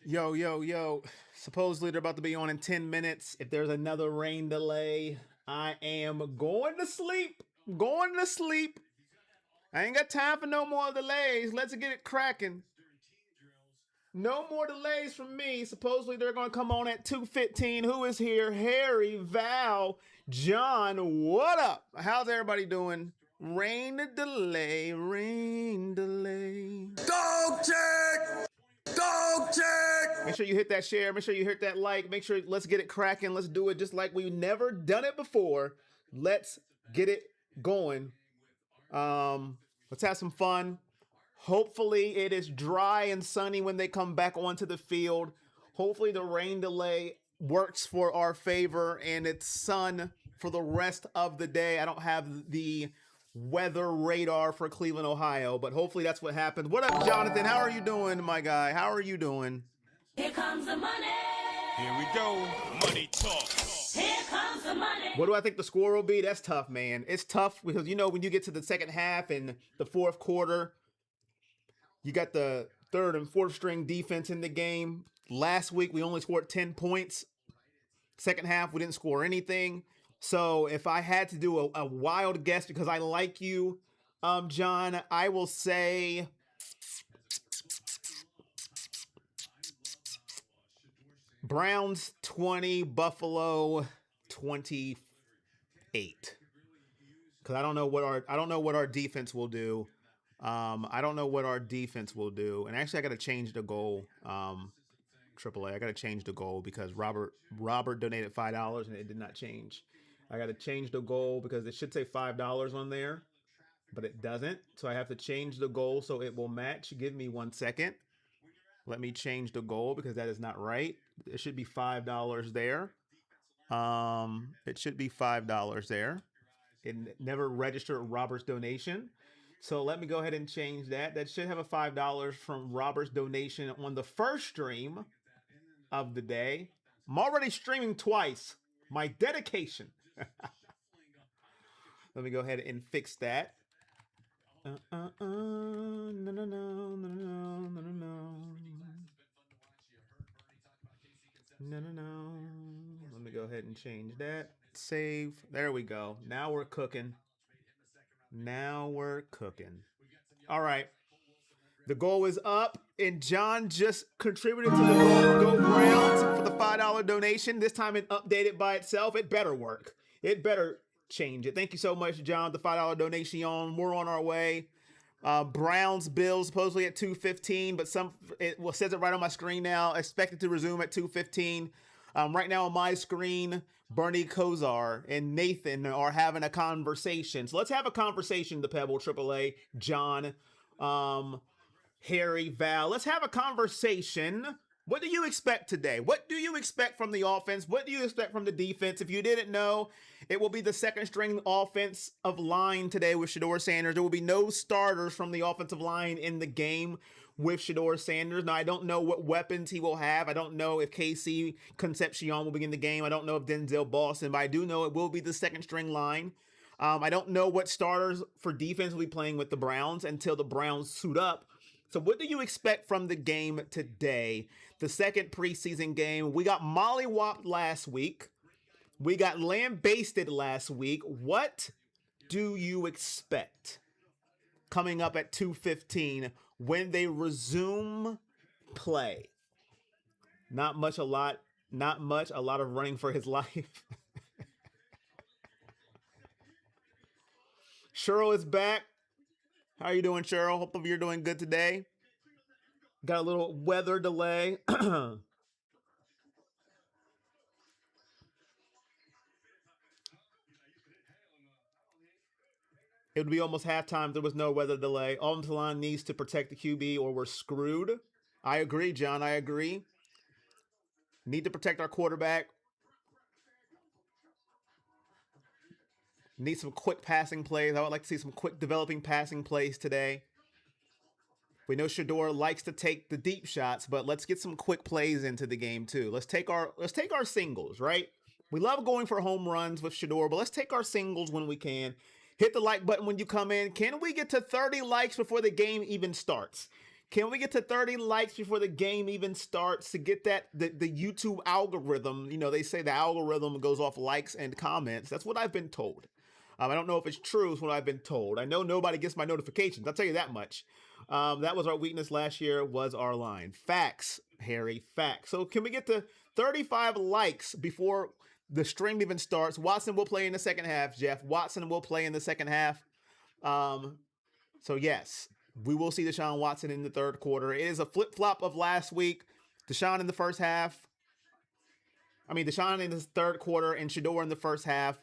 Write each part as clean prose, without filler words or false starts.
Yo, yo, yo. Supposedly they're about to be on in 10 minutes. If there's another rain delay, I am going to sleep. Going to sleep. I ain't got time for no more delays. Let's get it cracking. No more delays from me. Supposedly they're going to come on at 2:15. Who is here? Harry, Val, John. What up? How's everybody doing? Rain delay, rain delay. Dog check! Dog check! Make sure you hit that share. Make sure you hit that like. Make sure let's get it cracking. Let's do it just like we've never done it before. Let's get it going. Let's have some fun. Hopefully it is dry and sunny when they come back onto the field. Hopefully the rain delay works for our favor and it's sun for the rest of the day. I don't have the weather radar for Cleveland, Ohio, but hopefully that's what happens. What up, Jonathan? How are you doing, my guy? How are you doing? Here comes the money. Here we go. Money talk. Here comes the money. What do I think the score will be? That's tough, man. It's tough because, when you get to the second half and the fourth quarter, you got the third and fourth string defense in the game. Last week, we only scored 10 points. Second half, we didn't score anything. So if I had to do a wild guess, because I like you, John, I will say Browns 20, Buffalo 28. Because I don't know what our defense will do. I don't know what our defense will do. And actually, I got to change the goal. AAA, I got to change the goal because Robert donated $5 and it did not change. I got to change the goal because it should say $5 on there, but it doesn't. So I have to change the goal so it will match. Give me 1 second. Let me change the goal because that is not right. It should be $5 there. It should be $5 there. It never registered Robert's donation. So let me go ahead and change that. That should have a $5 from Robert's donation on the first stream of the day. I'm already streaming twice. My dedication. Let me go ahead and fix that. No, no, no, no, no, no, no, no, no. Let me go ahead and change that. Save. There we go. Now we're cooking. Now we're cooking. All right. The goal is up, and John just contributed to the Go Browns for the $5 donation. This time it updated by itself. It better work. It better change it. Thank you so much, John. The $5 donation. We're on our way. Browns, Bills, supposedly at 2:15, but it says it right on my screen now. Expected to resume at 2:15. Right now on my screen, Bernie Kosar and Nathan are having a conversation. So let's have a conversation, the Pebble, AAA, John, Harry, Val. Let's have a conversation. What do you expect today? What do you expect from the offense? What do you expect from the defense? If you didn't know, it will be the second string offensive line today with Sheduer Sanders. There will be no starters from the offensive line in the game with Sheduer Sanders. Now, I don't know what weapons he will have. I don't know if KC Concepcion will be in the game. I don't know if Denzel Boston, but I do know it will be the second string line. I don't know what starters for defense will be playing with the Browns until the Browns suit up. So what do you expect from the game today? The second preseason game. We got mollywopped last week. We got lambasted last week. What do you expect coming up at 2:15 when they resume play? Not much, a lot of running for his life. Cheryl is back. How are you doing, Cheryl? Hope you're doing good today. Got a little weather delay. It would be almost halftime if there was no weather delay. Alton Talon needs to protect the QB or we're screwed. I agree, John. I agree. Need to protect our quarterback. Need some quick passing plays. I would like to see some quick developing passing plays today. We know Sheduer likes to take the deep shots, but let's get some quick plays into the game too. Let's take our singles, right? We love going for home runs with Sheduer, but let's take our singles when we can. Hit the like button when you come in. Can we get to 30 likes before the game even starts? Can we get to 30 likes before the game even starts to get that the YouTube algorithm? You know, they say the algorithm goes off likes and comments. That's what I've been told. I don't know if it's true. It's what I've been told. I know nobody gets my notifications. I'll tell you that much. That was our weakness last year, was our line. Facts, Harry, facts. So can we get to 35 likes before the stream even starts? Watson will play in the second half, Jeff. Watson will play in the second half. So yes, we will see Deshaun Watson in the third quarter. It is a flip-flop of last week. Deshaun in the first half. Deshaun in the third quarter and Sheduer in the first half.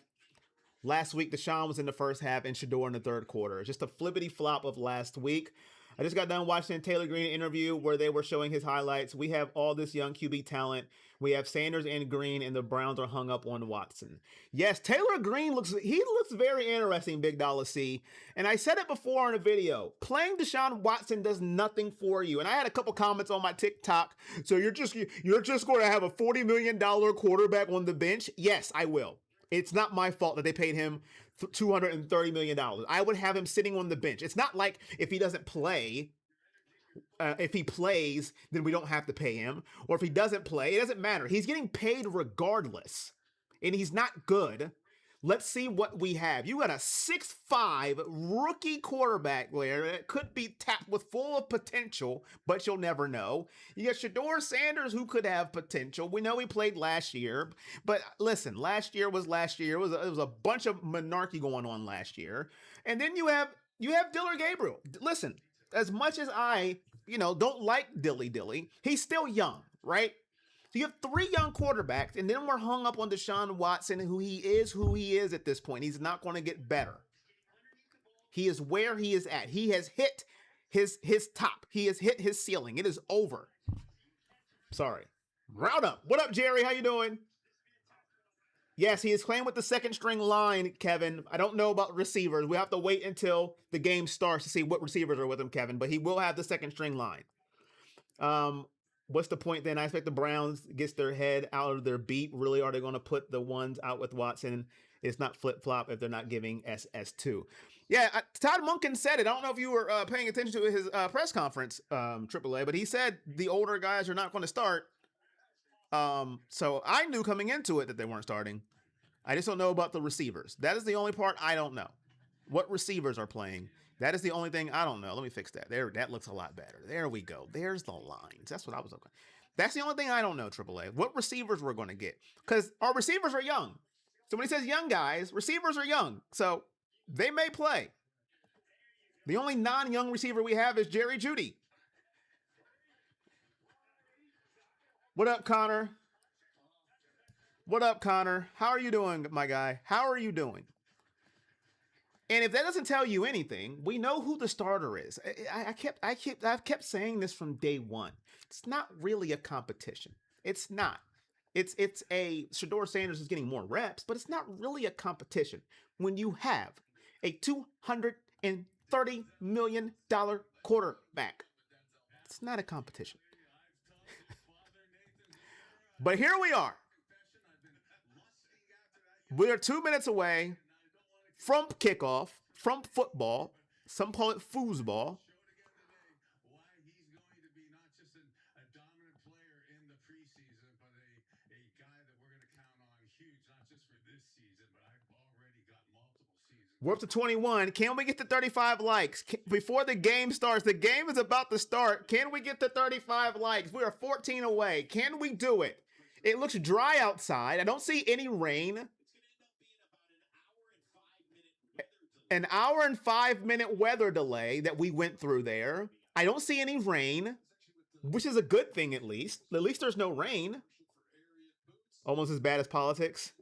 Last week, Deshaun was in the first half and Sheduer in the third quarter. It's just a flippity-flop of last week. I just got done watching a Taylor Green interview where they were showing his highlights. We have all this young QB talent. We have Sanders and Green, and the Browns are hung up on Watson. Yes, Taylor Green looks very interesting, Big Dollar C. And I said it before in a video. Playing Deshaun Watson does nothing for you. And I had a couple comments on my TikTok. So you're just going to have a $40 million quarterback on the bench? Yes, I will. It's not my fault that they paid him $230 million. I would have him sitting on the bench. It's not like if he doesn't play, if he plays, then we don't have to pay him. Or if he doesn't play, it doesn't matter. He's getting paid regardless. And he's not good. Let's see what we have. You got a 6'5" rookie quarterback there that could be tapped with full of potential, but you'll never know. You got Sheduer Sanders, who could have potential. We know he played last year, but listen, last year was last year. It was a bunch of monarchy going on last year. And then you have Diller Gabriel. Listen, as much as I, don't like Dilly, he's still young, right? So you have three young quarterbacks, and then we're hung up on Deshaun Watson, who he is at this point. He's not going to get better. He is where he is at. He has hit his top. He has hit his ceiling. It is over. Sorry. Round up. What up, Jerry? How you doing? Yes, he is playing with the second string line, Kevin. I don't know about receivers. We have to wait until the game starts to see what receivers are with him, Kevin, but he will have the second string line. What's the point then? I expect the Browns gets their head out of their beat. Really, are they going to put the ones out with Watson? It's not flip-flop if they're not giving SS2. Yeah, Todd Monken said it. I don't know if you were paying attention to his press conference, AAA, but he said the older guys are not going to start. So I knew coming into it that they weren't starting. I just don't know about the receivers. That is the only part I don't know. What receivers are playing? That is the only thing I don't know. Let me fix that. There, that looks a lot better. There we go. There's the lines. That's what I was looking. That's the only thing I don't know, AAA. What receivers we're going to get? Because our receivers are young. So when he says young guys, receivers are young. So they may play. The only non-young receiver we have is Jerry Jeudy. What up, Connor? What up, Connor? How are you doing, my guy? How are you doing? And if that doesn't tell you anything, we know who the starter is. I've kept saying this from day one. It's not really a competition. It's not. It's a Sheduer Sanders is getting more reps, but it's not really a competition when you have a $230 million quarterback. It's not a competition. But here we are. We're 2 minutes away from kickoff, from football. Some call it foosball. We're up to 21. Can we get to 35 likes? Before the game starts, the game is about to start. Can we get to 35 likes? We are 14 away. Can we do it? It looks dry outside. I don't see any rain. An hour and 5-minute weather delay that we went through there. I don't see any rain, which is a good thing at least. At least there's no rain. Almost as bad as politics.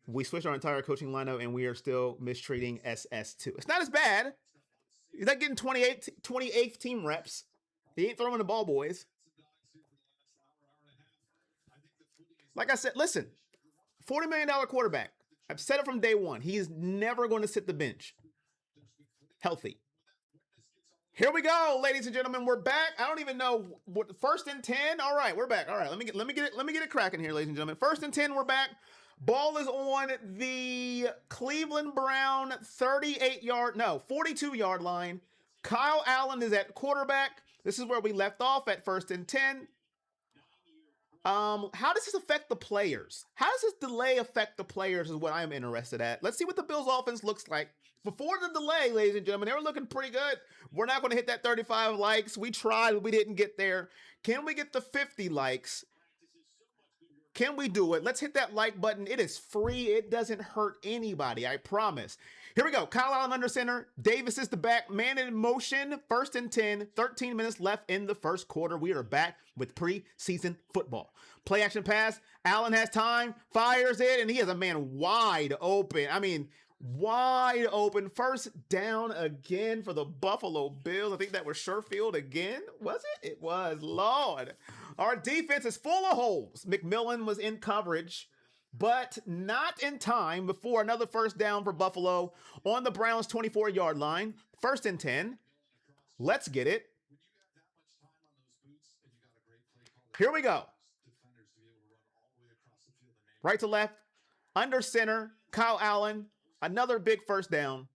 We switched our entire coaching lineup and we are still mistreating SS2. It's not as bad. He's not getting 28th team reps. He ain't throwing the ball, boys. Like I said, listen, $40 million quarterback. I've said it from day one. He is never going to sit the bench. Healthy. Here we go, ladies and gentlemen. We're back. I don't even know what first and 10. All right, we're back. All right, let me get it cracking here, ladies and gentlemen. First and 10, we're back. Ball is on the Cleveland Brown 42-yard line. Kyle Allen is at quarterback. This is where we left off at 1st and 10. How does this affect the players? How does this delay affect the players is what I'm interested at. Let's see what the Bills offense looks like. Before the delay, ladies and gentlemen, they were looking pretty good. We're not going to hit that 35 likes. We tried, but we didn't get there. Can we get the 50 likes? Can we do it? Let's hit that like button. It is free. It doesn't hurt anybody, I promise. Here we go. Kyle Allen under center. Davis is the back. Man in motion. 1st and 10. 13 minutes left in the first quarter. We are back with preseason football. Play action pass. Allen has time. Fires it. And he has a man wide open. I mean, wide open. First down again for the Buffalo Bills. I think that was Sherfield again. Was it? It was. Lord. Our defense is full of holes. McMillan was in coverage, but not in time before another first down for Buffalo on the Browns' 24-yard line. 1st and 10. Let's get it. Here we go. Right to left. Under center. Kyle Allen. Another big first down.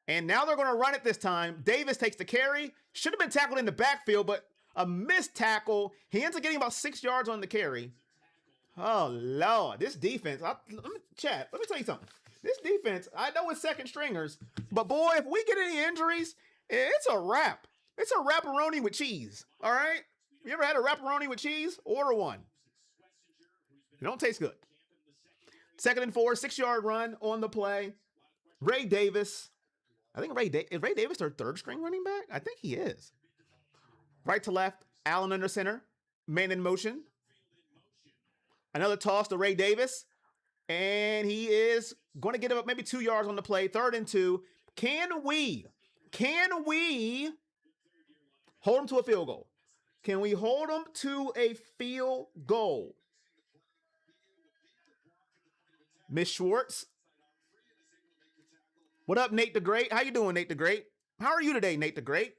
And now they're going to run it this time. Davis takes the carry. Should have been tackled in the backfield, but a missed tackle. He ends up getting about 6 yards on the carry. Oh, Lord. This defense. Let me tell you something. This defense, I know it's second stringers, but boy, if we get any injuries, it's a wrap. It's a wrapperoni with cheese. All right? You ever had a wrapperoni with cheese? Order one. It don't taste good. 2nd and 4, 6-yard run on the play. Ray Davis. I think is Ray Davis their 3rd string running back? I think he is. Right to left. Allen under center. Man in motion. Another toss to Ray Davis. And he is going to get up maybe 2 yards on the play. 3rd and 2. Can we hold him to a field goal? Can we hold him to a field goal? Miss Schwartz. What up, Nate the Great? How you doing, Nate the Great? How are you today, Nate the Great?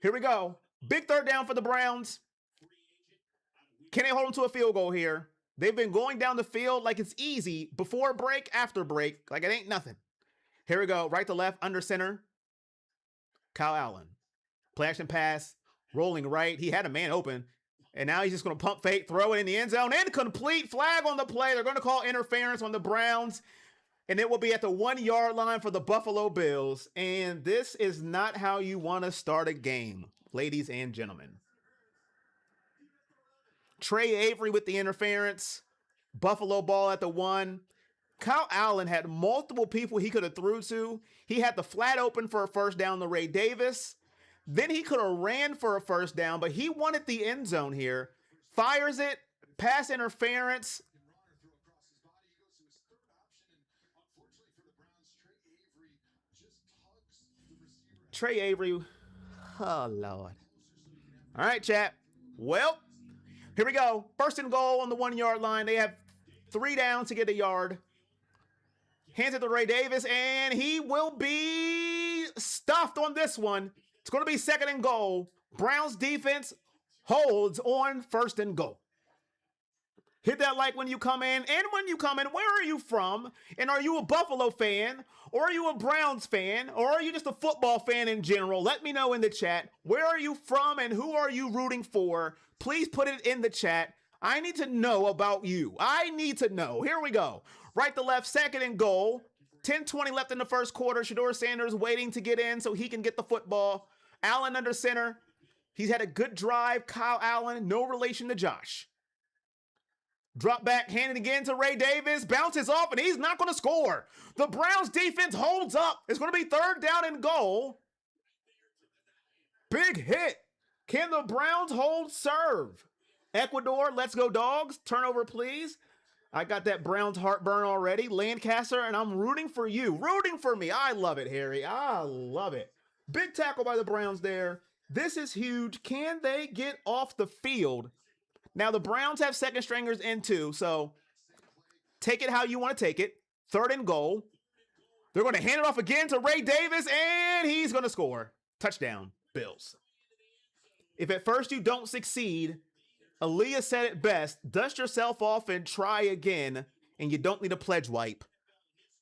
Here we go. Big 3rd down for the Browns. Can they hold them to a field goal here? They've been going down the field like it's easy. Before break, after break. Like it ain't nothing. Here we go. Right to left, under center. Kyle Allen. Play action pass. Rolling right. He had a man open. And now he's just going to pump fake, throw it in the end zone. Incomplete. Flag on the play. They're going to call interference on the Browns. And it will be at the 1-yard line for the Buffalo Bills. And this is not how you want to start a game, ladies and gentlemen. Trey Avery with the interference. Buffalo ball at the 1. Kyle Allen had multiple people he could have threw to. He had the flat open for a first down to Ray Davis. Then he could have ran for a first down, but he wanted the end zone here. Fires it. Pass interference. Trey Avery. Oh, Lord. All right, chat. Well, here we go. 1st and goal on the 1-yard line. They have 3 downs to get a yard. Hands it to Ray Davis, and he will be stuffed on this one. It's going to be 2nd and goal. Browns defense holds on 1st and goal. Hit that like when you come in. And when you come in, where are you from? And are you a Buffalo fan? Or are you a Browns fan? Or are you just a football fan in general? Let me know in the chat. Where are you from and who are you rooting for? Please put it in the chat. I need to know about you. I need to know. Here we go. Right to left, 2nd and goal. 10:20 left in the first quarter. Sheduer Sanders waiting to get in so he can get the football. Allen under center. He's had a good drive. Kyle Allen, no relation to Josh. Drop back, handed again to Ray Davis. Bounces off, and he's not going to score. The Browns defense holds up. It's going to be 3rd down and goal. Big hit. Can the Browns hold serve? Ecuador, let's go dogs. Turnover, please. I got that Browns heartburn already. Lancaster, and I'm rooting for you. Rooting for me. I love it, Harry. I love it. Big tackle by the Browns there. This is huge. Can they get off the field? Now, the Browns have 2nd stringers in too, so take it how you want to take it. 3rd and goal. They're going to hand it off again to Ray Davis, and he's going to score. Touchdown, Bills. If at first you don't succeed, Aaliyah said it best, dust yourself off and try again, and you don't need a pledge wipe.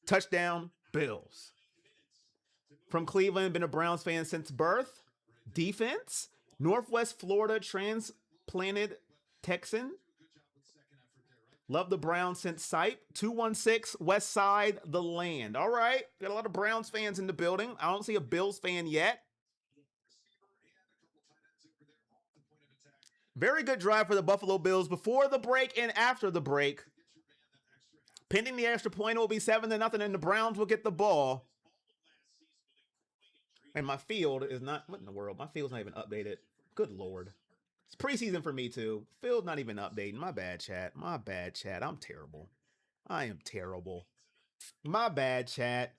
Touchdown, Bills. From Cleveland, been a Browns fan since birth. Defense, Northwest Florida transplanted Texan. Love the Browns since sight. 216 West Side, the land. All right, got a lot of Browns fans in the building. I don't see a Bills fan yet. Very good drive for the Buffalo Bills before the break and after the break. Pending the extra point, it will be 7-0, and the Browns will get the ball. And my field is not, what in the world? My field's not even updated. Good Lord. It's preseason for me too. Field's not even updating. My bad, chat. My bad, chat. I'm terrible. I am terrible. My bad, chat.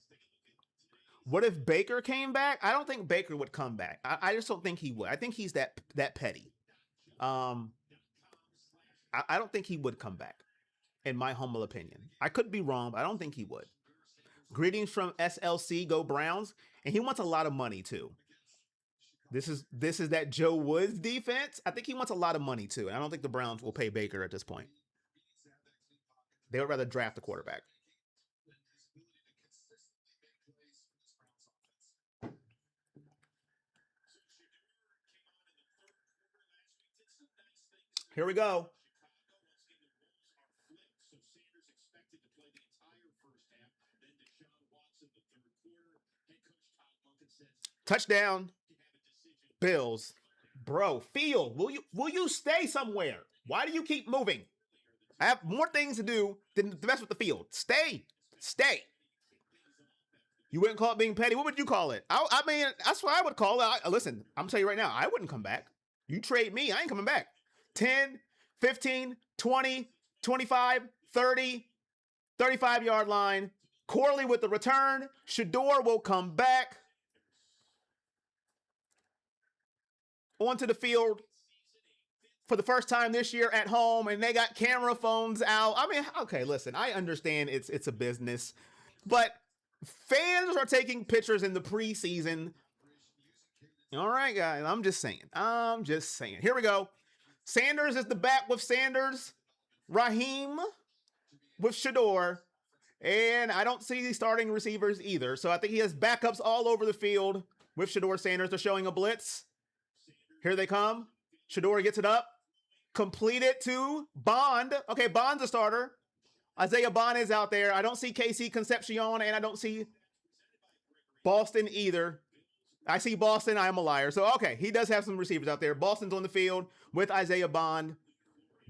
What if Baker came back? I don't think Baker would come back. I just don't think he would. I think he's that petty. I don't think he would come back, in my humble opinion. I could be wrong, but I don't think he would. Greetings from SLC, go Browns. And he wants a lot of money too. This is that Joe Woods defense. I think he wants a lot of money too. And I don't think the Browns will pay Baker at this point. They would rather draft a quarterback. Here we go. Touchdown. Bills. Bro, field, will you stay somewhere? Why do you keep moving? I have more things to do than to mess with the field. Stay. You wouldn't call it being petty. What would you call it? I mean, that's what I would call it. Listen, I'm telling you right now, I wouldn't come back. You trade me, I ain't coming back. 10, 15, 20, 25, 30, 35-yard line. Corley with the return. Sheduer will come back onto the field for the first time this year at home, and they got camera phones out. I mean, okay, listen, I understand it's a business, but fans are taking pictures in the preseason. All right, guys, I'm just saying. Here we go. Sanders is the back with Sanders. Raheem with Sheduer. And I don't see the starting receivers either. So I think he has backups all over the field with Sheduer. Sanders. They're showing a blitz. Here they come. Sheduer gets it up. Complete it to Bond. Okay, Bond's a starter. Isaiah Bond is out there. I don't see Casey Concepcion, and I don't see Boston either. I see Boston. I am a liar. So, okay, he does have some receivers out there. Boston's on the field with Isaiah Bond.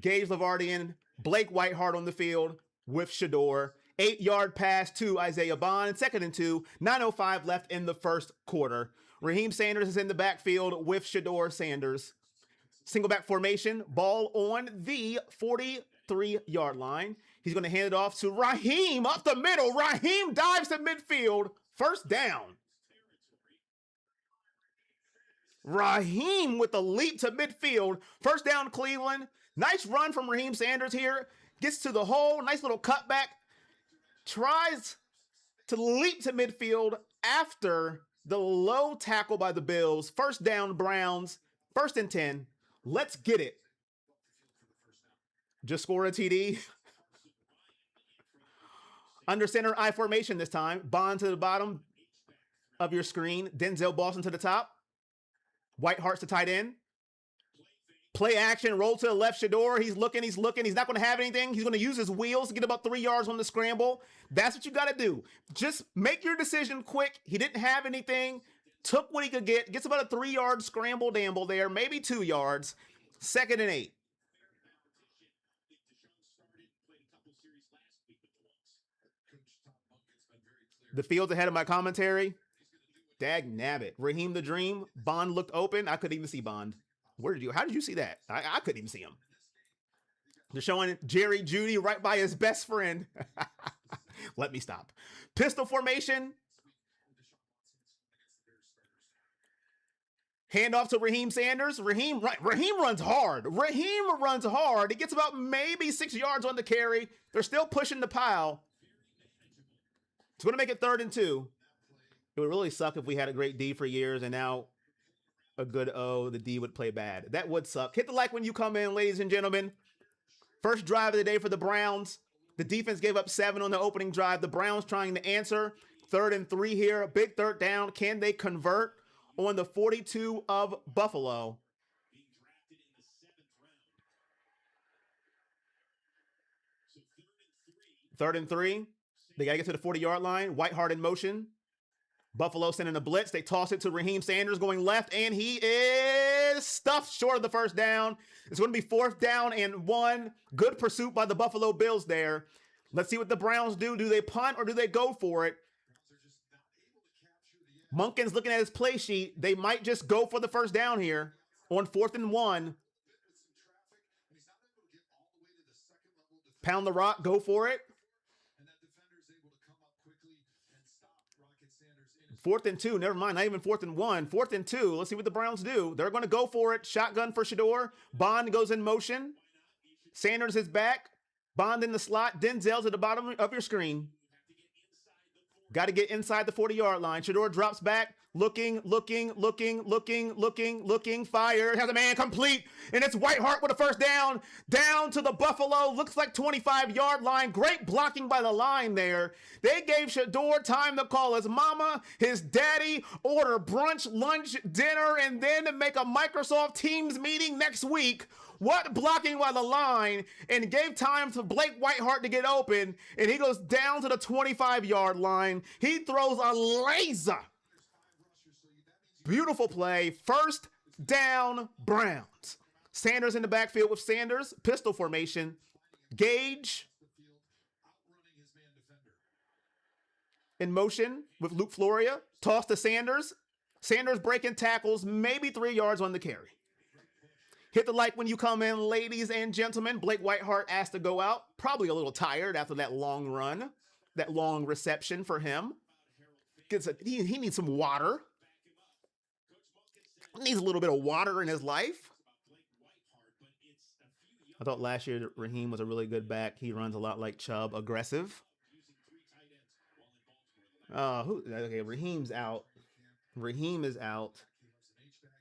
Gage Lavardian. Blake Whitehart on the field with Sheduer. 8-yard pass to Isaiah Bond. 2nd and 2. 9:05 left in the first quarter. Raheem Sanders is in the backfield with Sheduer. Sanders. Single back formation. Ball on the 43-yard line. He's going to hand it off to Raheem up the middle. Raheem dives to midfield. First down. Raheem with a leap to midfield. First down, Cleveland. Nice run from Raheem Sanders here. Gets to the hole. Nice little cutback. Tries to leap to midfield after the low tackle by the Bills. First down, Browns. 1st and 10. Let's get it. Just score a TD. Under center I formation this time. Bond to the bottom of your screen. Denzel Boston to the top. Whitehart's the tight end. Play action, roll to the left, Sheduer. He's looking. He's not going to have anything. He's going to use his wheels to get about 3 yards on the scramble. That's what you got to do. Just make your decision quick. He didn't have anything. Took what he could get. Gets about a 3-yard scramble damble there. Maybe 2 yards. 2nd and 8. The field's ahead of my commentary. Dag nabbit. Raheem the Dream. Bond looked open. I couldn't even see Bond. How did you see that? I couldn't even see him. They're showing Jerry Jeudy right by his best friend. Let me stop. Pistol formation. Handoff to Raheem Sanders. Raheem runs hard. He gets about maybe 6 yards on the carry. They're still pushing the pile. It's going to make it 3rd and 2. It would really suck if we had a great D for years and now a good O, the D would play bad. That would suck. Hit the like when you come in, ladies and gentlemen. First drive of the day for the Browns. The defense gave up 7 on the opening drive. The Browns trying to answer. 3rd and 3 here. A big third down. Can they convert on the 42 of Buffalo? Third and 3. They got to get to the 40-yard line. Whiteheart in motion. Buffalo sending a blitz. They toss it to Raheem Sanders going left, and he is stuffed short of the first down. It's going to be 4th down and 1. Good pursuit by the Buffalo Bills there. Let's see what the Browns do. Do they punt or do they go for it? Monken's looking at his play sheet. They might just go for the first down here on 4th and 1. Pound the rock, go for it. 4th and 2, never mind, not even 4th and 1. 4th and 2, let's see what the Browns do. They're going to go for it. Shotgun for Sheduer. Bond goes in motion. Sanders is back. Bond in the slot. Denzel's at the bottom of your screen. Got to get inside the 40-yard line. Sheduer drops back. Looking. Fire. Has a man complete. And it's Whiteheart with a first down. Down to the Buffalo. Looks like 25-yard line. Great blocking by the line there. They gave Sheduer time to call his mama, his daddy, order brunch, lunch, dinner, and then make a Microsoft Teams meeting next week. What blocking by the line, and gave time to Blake Whiteheart to get open, and he goes down to the 25-yard line. He throws a laser. Beautiful play. First down, Browns. Sanders in the backfield with Sanders. Pistol formation. Gage in motion with Luke Floria. Toss to Sanders. Sanders breaking tackles, maybe 3 yards on the carry. Hit the like when you come in, ladies and gentlemen. Blake Whiteheart asked to go out. Probably a little tired after that long run, that long reception for him. He needs some water. Needs a little bit of water in his life. I thought last year Raheem was a really good back. He runs a lot like Chubb, aggressive. Okay, Raheem's out. Raheem is out.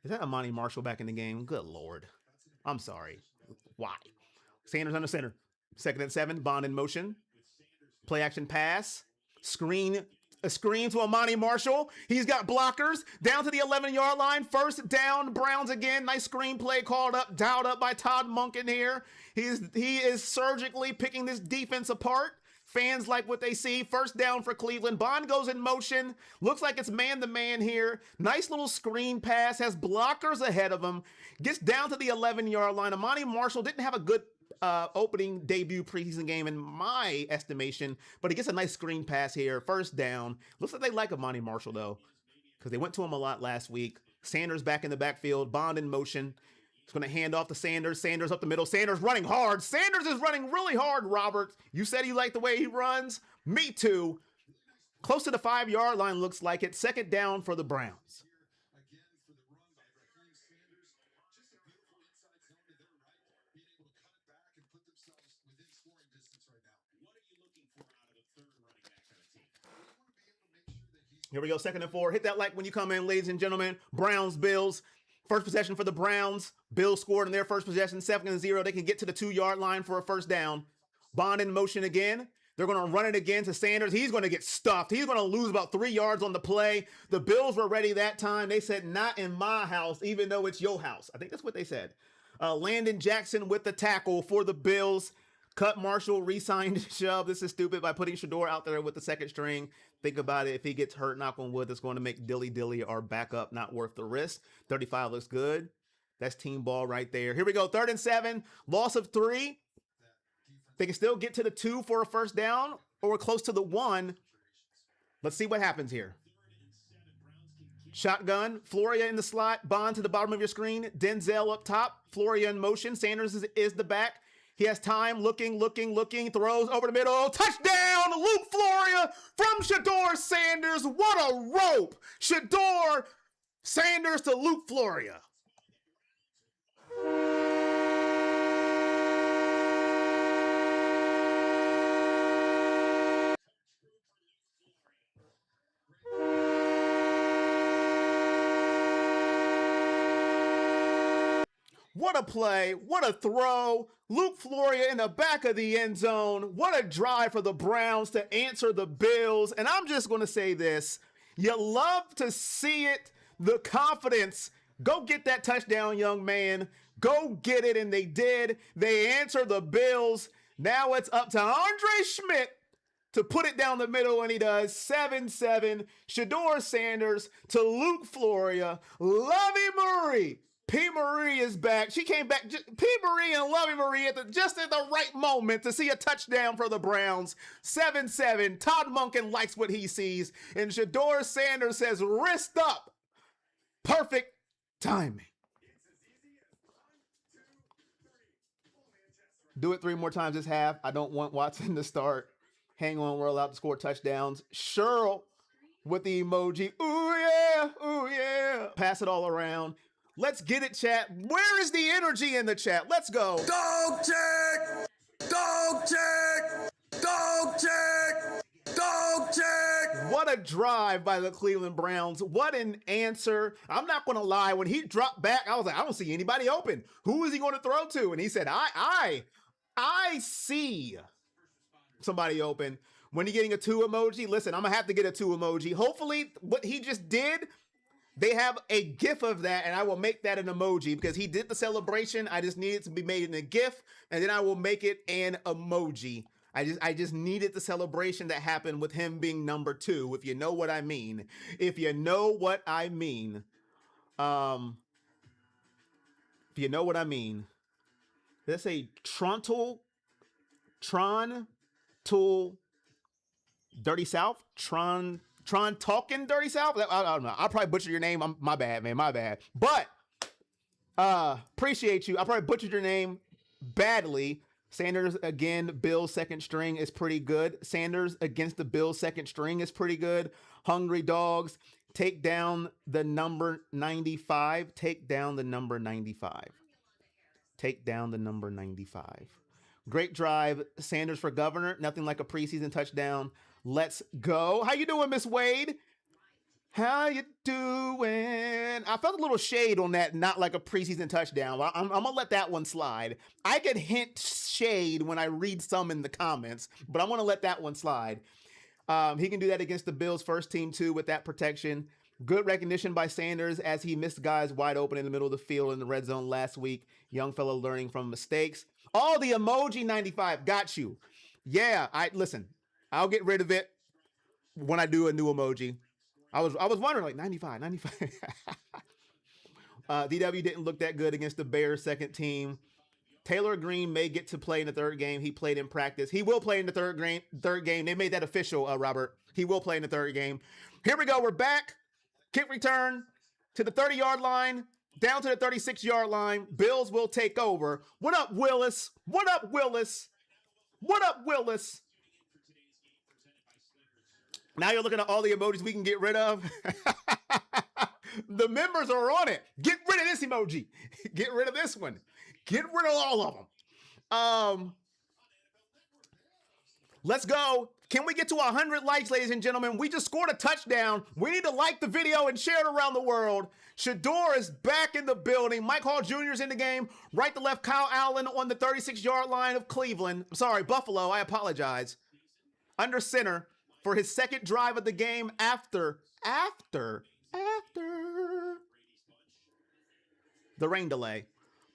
Is that Amani Marshall back in the game? Good Lord. I'm sorry. Why? Sanders under center. 2nd and 7. Bond in motion. Play action pass. A screen to Amani Marshall. He's got blockers. Down to the 11-yard line. First down. Browns again. Nice screen play called up. Dialed up by Todd Monken here. He is surgically picking this defense apart. Fans like what they see. First down for Cleveland. Bond goes in motion. Looks like it's man-to-man here. Nice little screen pass. Has blockers ahead of him. Gets down to the 11-yard line. Amani Marshall didn't have a good opening debut preseason game in my estimation, but he gets a nice screen pass here. First down. Looks like they like Amani Marshall, though, because they went to him a lot last week. Sanders back in the backfield. Bond in motion. He's going to hand off to Sanders. Sanders up the middle. Sanders running hard. Sanders is running really hard, Robert. You said you liked the way he runs. Me too. Close to the 5-yard line, looks like it. 2nd down for the Browns. Here we go, 2nd and 4. Hit that like when you come in, ladies and gentlemen. Browns, Bills. First possession for the Browns. Bills scored in their first possession, 2nd and 0. They can get to the 2-yard line for a first down. Bond in motion again. They're going to run it again to Sanders. He's going to get stuffed. He's going to lose about 3 yards on the play. The Bills were ready that time. They said, not in my house, even though it's your house. I think that's what they said. Landon Jackson with the tackle for the Bills. Cut Marshall, re-signed Chubb. This is stupid by putting Sheduer out there with the 2nd string. Think about it. If he gets hurt, knock on wood, that's going to make Dilly our backup not worth the risk. 35 looks good. That's team ball right there. Here we go. 3rd and 7. Loss of 3. They can still get to the 2 for a first down or close to the 1. Let's see what happens here. Shotgun. Floria in the slot. Bond to the bottom of your screen. Denzel up top. Floria in motion. Sanders is the back. He has time, looking, throws over the middle. Touchdown, Luke Floria from Sheduer Sanders. What a rope. Sheduer Sanders to Luke Floria. What a play. What a throw. Luke Floria in the back of the end zone. What a drive for the Browns to answer the Bills. And I'm just going to say this. You love to see it. The confidence. Go get that touchdown, young man. Go get it. And they did. They answered the Bills. Now it's up to Andre Schmidt to put it down the middle, and he does. 7-7. Sheduer Sanders to Luke Floria. Lovey Marie. P. Marie is back. She came back. P. Marie and Lovey Marie just at the right moment to see a touchdown for the Browns. 7-7. Todd Monken likes what he sees. And Sheduer Sanders says, wrist up. Perfect timing. Do it 3 more times this half. I don't want Watson to start. Hang on, we're allowed to score touchdowns. Cheryl with the emoji. Ooh, yeah. Ooh, yeah. Pass it all around. Let's get it, chat. Where is the energy in the chat? Let's go. Dog check! Dog check! Dog check! Dog check! What a drive by the Cleveland Browns. What an answer. I'm not going to lie. When he dropped back, I was like, I don't see anybody open. Who is he going to throw to? And he said, I see somebody open. When you're getting a 2 emoji, listen, I'm going to have to get a 2 emoji. Hopefully, what he just did, they have a GIF of that, and I will make that an emoji because he did the celebration. I just need it to be made in a GIF, and then I will make it an emoji. I just needed the celebration that happened with him being number 2, if you know what I mean. If you know what I mean. If you know what I mean. Let's say Tron Tool Dirty South. Tron talking Dirty South. I don't know. I'll probably butcher your name. My bad, man. My bad. But appreciate you. I probably butchered your name badly. Sanders again. Bills second string is pretty good. Sanders against the Bills second string is pretty good. Hungry Dogs take down the number 95. Take down the number 95. Take down the number 95. Great drive. Sanders for governor. Nothing like a preseason touchdown. Let's go. How you doing, Miss Wade? How you doing? I felt a little shade on that, not like a preseason touchdown. I'm going to let that one slide. I could hint shade when I read some in the comments, but I'm going to let that one slide. He can do that against the Bills first team too with that protection. Good recognition by Sanders as he missed guys wide open in the middle of the field in the red zone last week. Young fellow learning from mistakes. Oh, the emoji 95. Got you. Yeah, listen. I'll get rid of it when I do a new emoji. I was wondering, like, 95. DW didn't look that good against the Bears second team. Taylor Green may get to play in the third game. He played in practice. He will play in the third game. They made that official, Robert. He will play in the third game. Here we go. We're back. Kick return to the 30-yard line, down to the 36-yard line. Bills will take over. What up, Willis? What up, Willis? What up, Willis? Now you're looking at all the emojis we can get rid of. The members are on it. Get rid of this emoji. Get rid of this one. Get rid of all of them. Let's go. Can we get to 100 likes, ladies and gentlemen? We just scored a touchdown. We need to like the video and share it around the world. Sheduer is back in the building. Mike Hall Jr. is in the game. Right to left, Kyle Allen on the 36-yard line of Cleveland. I'm sorry, Buffalo. I apologize. Under center for his second drive of the game after the rain delay.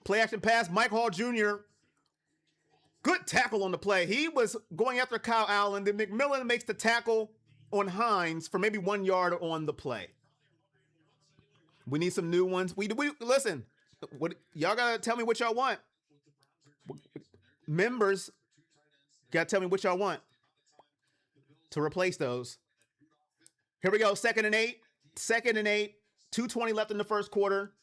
Play action pass, Mike Hall Jr. Good tackle on the play. He was going after Kyle Allen. Then McMillan makes the tackle on Hines for maybe 1 yard on the play. We need some new ones. We listen. What y'all gotta tell me what y'all want. Members gotta tell me what y'all want to replace those. Here we go. 2nd and 8. 2nd and 8. 2:20 left in the first quarter.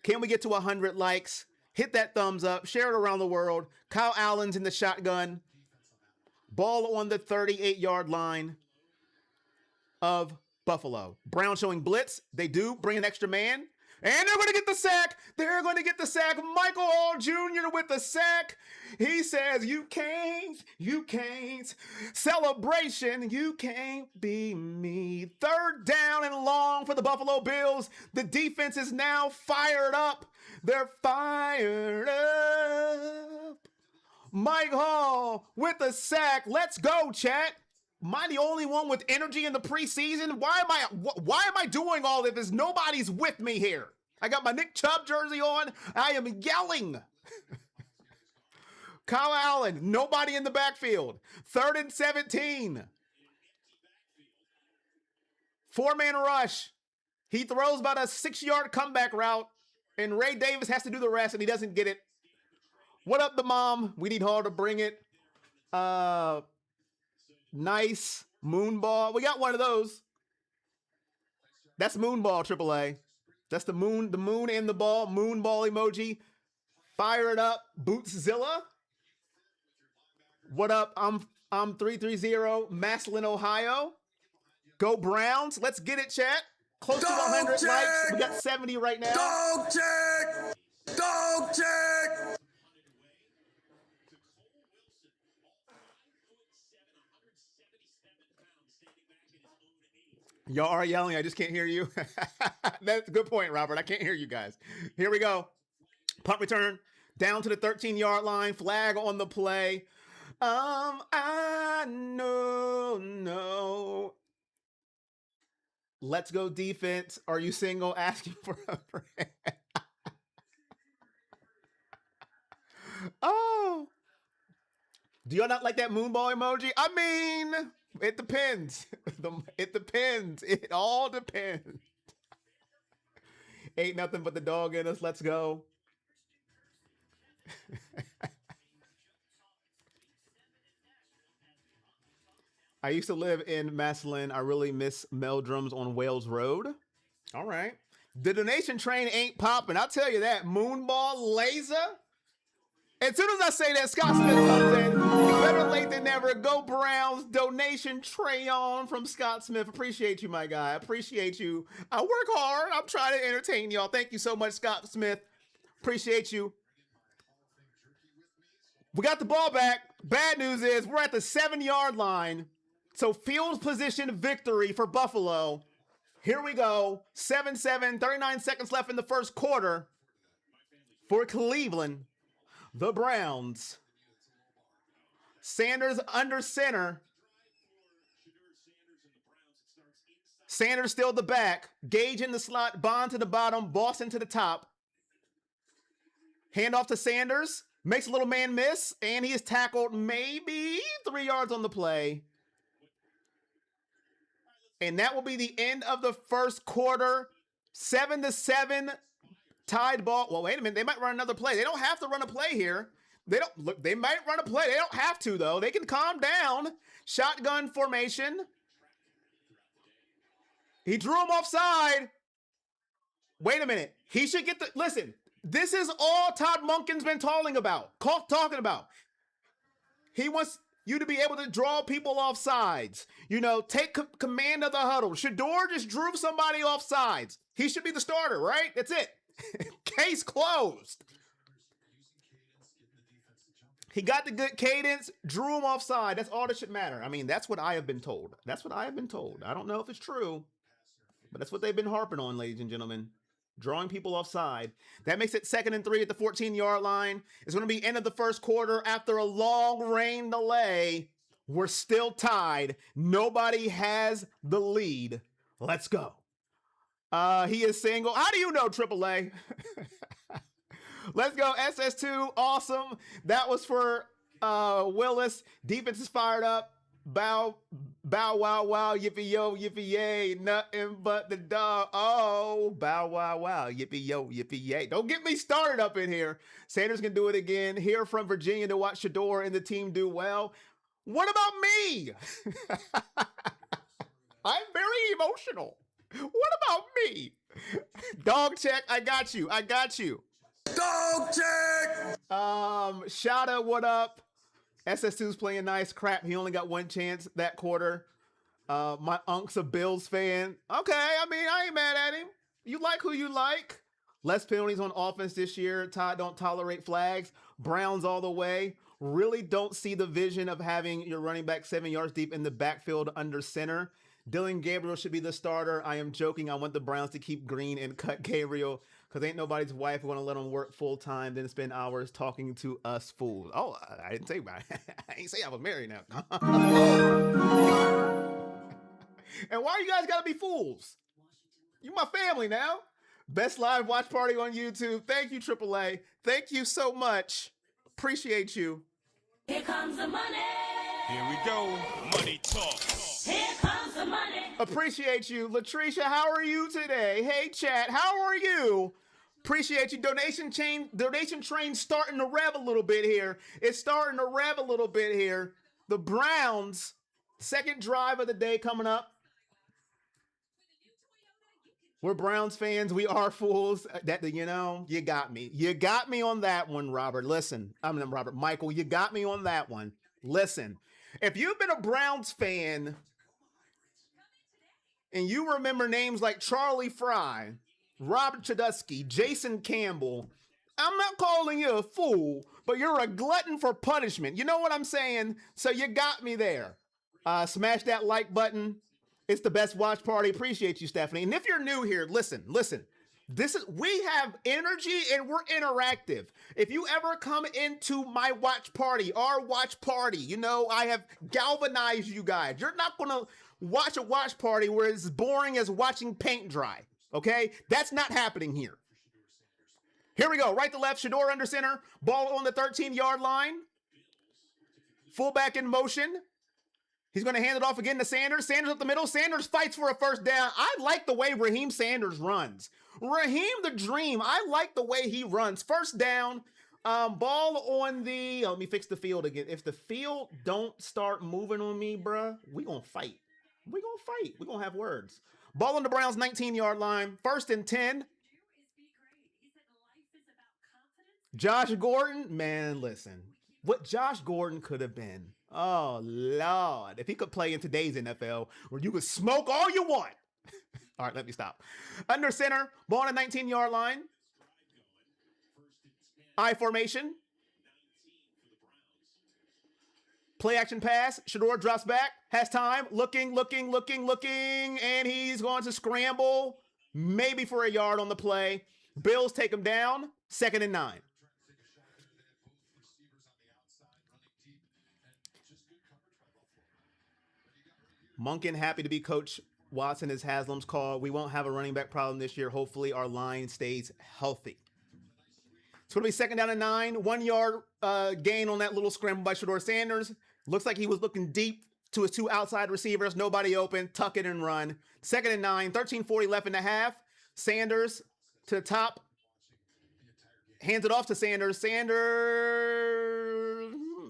Can we get to 100 likes? Hit that thumbs up. Share it around the world. Kyle Allen's in the shotgun. Ball on the 38-yard line of Buffalo. Brown showing blitz. They do bring an extra man. And they're going to get the sack. They're going to get the sack. Michael Hall Jr. with the sack. He says, you can't. Celebration, you can't be me. Third down and long for the Buffalo Bills. The defense is now fired up. They're fired up. Mike Hall with the sack. Let's go, chat. Am I the only one with energy in the preseason? Why am I doing all of this? Nobody's with me here. I got my Nick Chubb jersey on. I am yelling. Kyle Allen, nobody in the backfield. 3rd and 17. 4-man rush. He throws about a 6-yard comeback route, and Ray Davis has to do the rest, and he doesn't get it. What up, the mom? We need Hall to bring it. Nice moon ball. We got one of those. That's moon ball, AAA. That's the moon and the ball. Moon ball emoji. Fire it up, Bootszilla. What up? I'm 330 Maslin, Ohio. Go Browns. Let's get it, chat. Close to 100 likes. We got 70 right now. Dog check. Dog check. Y'all are yelling. I just can't hear you. That's a good point, Robert. I can't hear you guys. Here we go. Punt return down to the 13-yard line. Flag on the play. I know. Let's go defense. Are you single? Asking for a friend. Oh. Do y'all not like that moonball emoji? I mean, it depends. It depends. It all depends. Ain't nothing but the dog in us. Let's go. I used to live in Maslin. I really miss Meldrums on Wales Road. All right. The donation train ain't popping. I'll tell you that. Moonball laser. As soon as I say that, Scott Smith comes in. Better late than never. Go Browns. Donation tray on from Scott Smith. Appreciate you, my guy. Appreciate you. I work hard. I'm trying to entertain y'all. Thank you so much, Scott Smith. Appreciate you. We got the ball back. Bad news is we're at the 7-yard line. So field position victory for Buffalo. Here we go. 7-7, 39 seconds left in the first quarter for Cleveland. The Browns. Sanders under center. Sanders still the back. Gage in the slot. Bond to the bottom. Boston to the top. Hand off to Sanders. Makes a little man miss. And he is tackled maybe 3 yards on the play. And that will be the end of the first quarter. 7-7. Tied ball. Well, wait a minute. They might run another play. They don't have to run a play here. They might run a play. They don't have to, though. They can calm down. Shotgun formation. He drew him offside. Wait a minute. He should get the... Listen, this is all Todd Monken's been talking about. He wants you to be able to draw people off sides. You know, take command of the huddle. Sheduer just drew somebody off sides. He should be the starter, right? That's it. Case closed. He got the good cadence, drew him offside. That's all that should matter. I mean, that's what I have been told. I don't know if it's true, but that's what they've been harping on, ladies and gentlemen. Drawing people offside. That makes it 2nd and 3 at the 14-yard line. It's going to be end of the first quarter after a long rain delay. We're still tied. Nobody has the lead. Let's go. He is single. How do you know, AAA? Let's go. SS2. Awesome. That was for Willis. Defense is fired up. Bow, wow, wow, yippee, yo, yippee, yay, nothing but the dog. Oh, bow, wow, wow, yippee, yo, yippee, yay. Don't get me started up in here. Sanders can do it again. Here from Virginia to watch Sheduer and the team do well. What about me? I'm very emotional. What about me? Dog check. I got you. Dog check. Shout out, what up? SS2's playing nice. Crap, he only got one chance that quarter. My unc's a Bills fan. Okay, I mean, I ain't mad at him. You like who you like. Less penalties on offense this year. Todd don't tolerate flags. Browns all the way. Really don't see the vision of having your running back 7 yards deep in the backfield under center. Dylan Gabriel should be the starter. I am joking. I want the Browns to keep Green and cut Gabriel because ain't nobody's wife going to let him work full time, then spend hours talking to us fools. Oh, I didn't say I ain't say I was married now. And why you guys got to be fools? You my family now. Best live watch party on YouTube. Thank you, AAA. Thank you so much. Appreciate you. Here comes the money. Here we go. Money talk. Here comes the money. Appreciate you. Latricia, how are you today? Hey, chat, how are you? Appreciate you. Donation train starting to rev a little bit here. It's starting to rev a little bit here. The Browns, second drive of the day coming up. We're Browns fans. We are fools. You got me. You got me on that one, Robert. Listen, Michael, you got me on that one. Listen, if you've been a Browns fan and you remember names like Charlie Fry, Robert Chudusky, Jason Campbell, I'm not calling you a fool, but you're a glutton for punishment. You know what I'm saying? So you got me there. Smash that like button. It's the best watch party. Appreciate you, Stephanie. And if you're new here, listen. We have energy and we're interactive. If you ever come into my watch party, our watch party, I have galvanized you guys. You're not going to watch a watch party where it's boring as watching paint dry. Okay? That's not happening here. Here we go. Right to left, Sheduer under center. Ball on the 13-yard line. Fullback in motion. He's going to hand it off again to Sanders. Sanders up the middle. Sanders fights for a first down. I like the way Raheem Sanders runs. Raheem the Dream. I like the way he runs. First down. Ball on the... let me fix the field again. If the field don't start moving on me, bruh, we going to fight. We going to have words. Ball on the Browns 19-yard line. First and 10. Josh Gordon. Man, listen. What Josh Gordon could have been. Oh, Lord. If he could play in today's NFL, where you could smoke all you want. All right, let me stop. Under center, ball on the 19-yard line. I formation. Play action pass. Sheduer drops back. Has time. Looking. And he's going to scramble. Maybe for a yard on the play. Bills take him down. 2nd and 9. Monken happy to be Coach Watson, as Haslam's call. We won't have a running back problem this year. Hopefully our line stays healthy. It's going to be 2nd down and 9. 1 yard gain on that little scramble by Sheduer. Sanders. Looks like he was looking deep to his 2 outside receivers. Nobody open. Tuck it and run. 2nd and 9. 13:40 left in the half. Sanders to the top. Hands it off to Sanders. Sanders,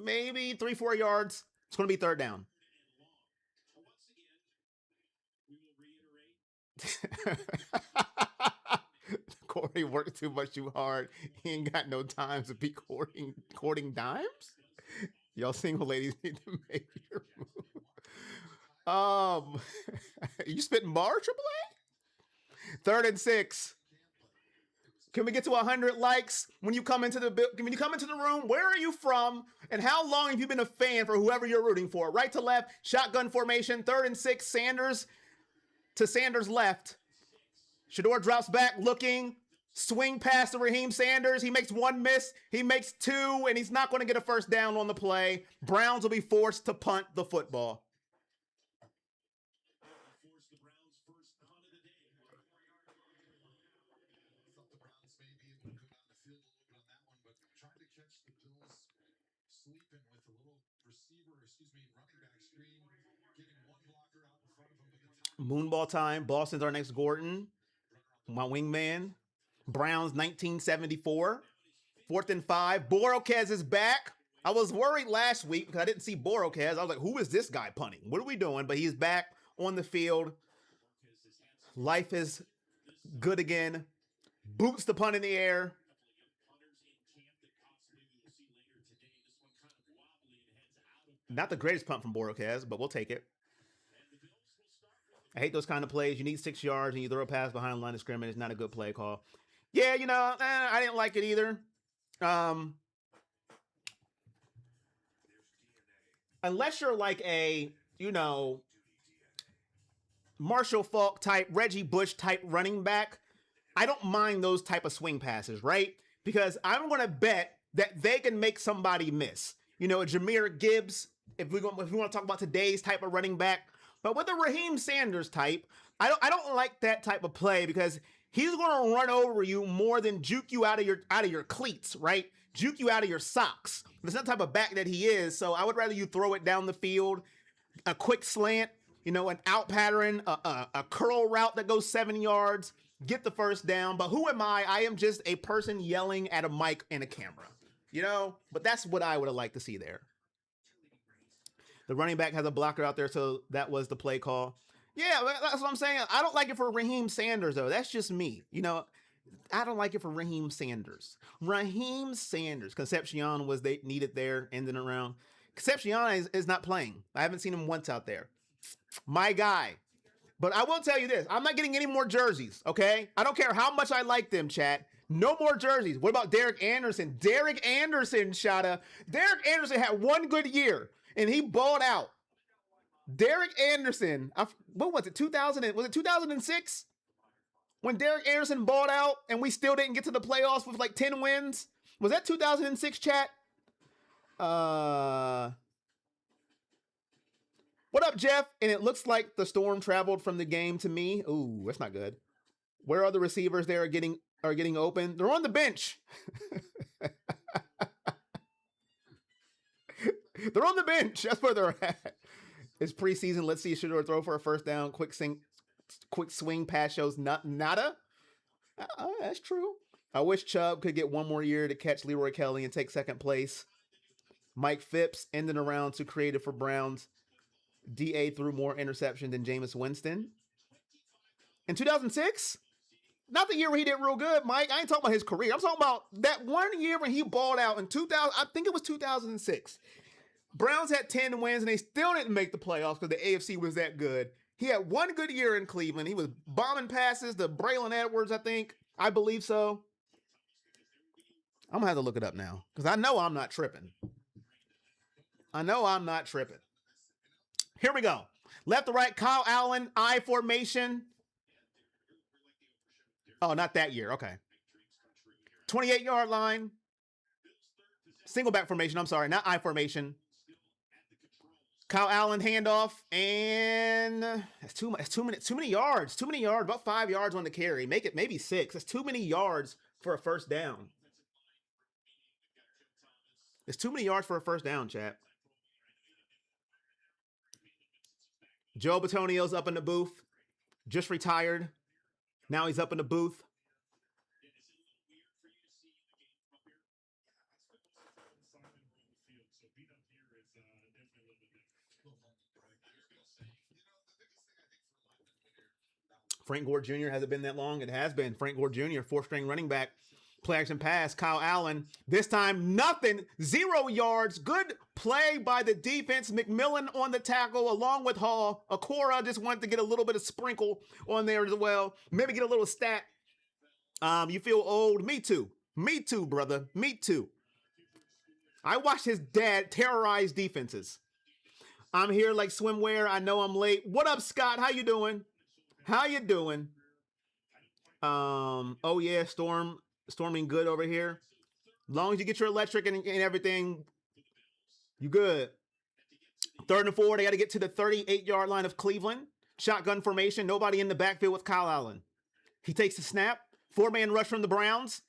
maybe 3-4 yards. It's going to be 3rd down. Corey worked too much too hard. He ain't got no time to be courting dimes. Y'all single ladies need to make your move. You spitting bar, AAA? 3rd and 6. Can we get to 100 likes when you come into the room? Where are you from? And how long have you been a fan for whoever you're rooting for? Right to left, shotgun formation, 3rd and 6, Sanders to Sanders left. Sheduer drops back looking. Swing pass to Raheem Sanders. He makes 1 miss. He makes 2, and he's not going to get a first down on the play. Browns will be forced to punt the football. Moonball time. Boston's our next Gordon. My wingman. Browns 1974. 4th and 5. Borokez is back. I was worried last week because I didn't see Borokez. I was like, who is this guy punting? What are we doing? But he's back on the field. Life is good again. Boots the punt in the air. Not the greatest punt from Borokez, but we'll take it. I hate those kind of plays. You need 6 yards and you throw a pass behind the line of scrimmage. It's not a good play call. Yeah, I didn't like it either. Um, unless you're like a, Marshall Faulk type, Reggie Bush type running back, I don't mind those type of swing passes, right? Because I'm going to bet that they can make somebody miss. Jahmyr Gibbs, if we want to talk about today's type of running back, but with the Raheem Sanders type, I don't like that type of play because he's going to run over you more than juke you out of your cleats, right? Juke you out of your socks. That's not the type of back that he is. So I would rather you throw it down the field, a quick slant, an out pattern, a curl route that goes 7 yards, get the first down. But who am I? I am just a person yelling at a mic and a camera, But that's what I would have liked to see there. The running back has a blocker out there, so that was the play call. Yeah, that's what I'm saying. I don't like it for Raheem Sanders, though. That's just me. I don't like it for Raheem Sanders. Raheem Sanders. Concepcion was they needed there, ending around. Concepcion is not playing. I haven't seen him once out there. My guy. But I will tell you this. I'm not getting any more jerseys, okay? I don't care how much I like them, chat. No more jerseys. What about Derek Anderson? Derek Anderson, Shada. Derek Anderson had one good year, and he balled out. Derek Anderson. What was it, 2000? Was it 2006? When Derek Anderson balled out, and we still didn't get to the playoffs with like 10 wins? Was that 2006, chat? What up, Jeff? And it looks like the storm traveled from the game to me. Ooh, that's not good. Where are the receivers there are getting open? They're on the bench. They're on the bench. That's where they're at. It's preseason. Let's see Sheduer throw for a first down. Quick swing pass shows nada. That's true. I wish Chubb could get one more year to catch Leroy Kelly and take second place. Mike Phipps ending around too creative for Browns. DA threw more interception than Jameis Winston. In 2006? Not the year where he did real good, Mike. I ain't talking about his career. I'm talking about that one year when he balled out in 2000. I think it was 2006. Browns had 10 wins, and they still didn't make the playoffs because the AFC was that good. He had one good year in Cleveland. He was bombing passes to Braylon Edwards, I think. I believe so. I'm going to have to look it up now because I know I'm not tripping. Here we go. Left to right, Kyle Allen, I formation. Oh, not that year. Okay. 28-yard line. Single back formation. I'm sorry, not I formation. Kyle Allen handoff, and that's too much. Too many yards. Too many yards. About 5 yards on the carry. Make it maybe 6. That's too many yards for a first down. It's too many yards for a first down, chat. Joe Batonio's up in the booth. Just retired. Now he's up in the booth. Frank Gore Jr. hasn't been that long. It has been. Frank Gore Jr., fourth-string running back. Play action pass. Kyle Allen. This time, nothing. 0 yards. Good play by the defense. McMillan on the tackle along with Hall. Akora just wanted to get a little bit of sprinkle on there as well. Maybe get a little stat. You feel old? Me too. Me too, brother. Me too. I watched his dad terrorize defenses. I'm here like swimwear. I know I'm late. What up, Scott? How you doing? Oh yeah, storming good over here. Long as you get your electric and everything, you good. 3rd and 4, they got to get to the 38-yard line of Cleveland. Shotgun formation, nobody in the backfield with Kyle Allen. He takes the snap. 4-man rush from the Browns.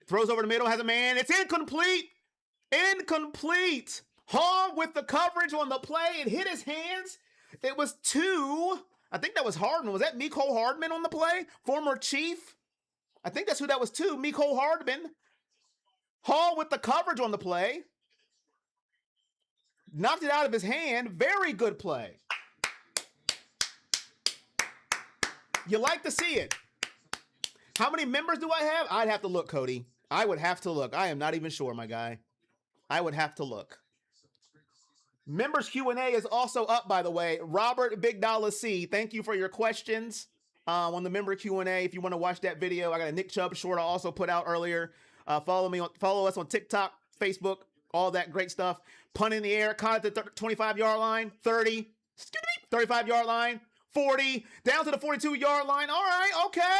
Throws over the middle, has a man. It's incomplete. Hall with the coverage on the play. It hit his hands. It was 2. I think that was Hardman. Was that Mecole Hardman on the play? Former Chief? I think that's who that was too. Mecole Hardman. Hall with the coverage on the play. Knocked it out of his hand. Very good play. You like to see it. How many members do I have? I'd have to look, Cody. I would have to look. I am not even sure, my guy. I would have to look. Members Q&A is also up, by the way. Robert Big Dollar C, thank you for your questions. on the member Q&A. If you want to watch that video, I got a Nick Chubb short I also put out earlier. Follow us on TikTok, Facebook, all that great stuff. Punt in the air, caught at the 25-yard line, 30, 35-yard line, 40, down to the 42-yard line. All right, okay.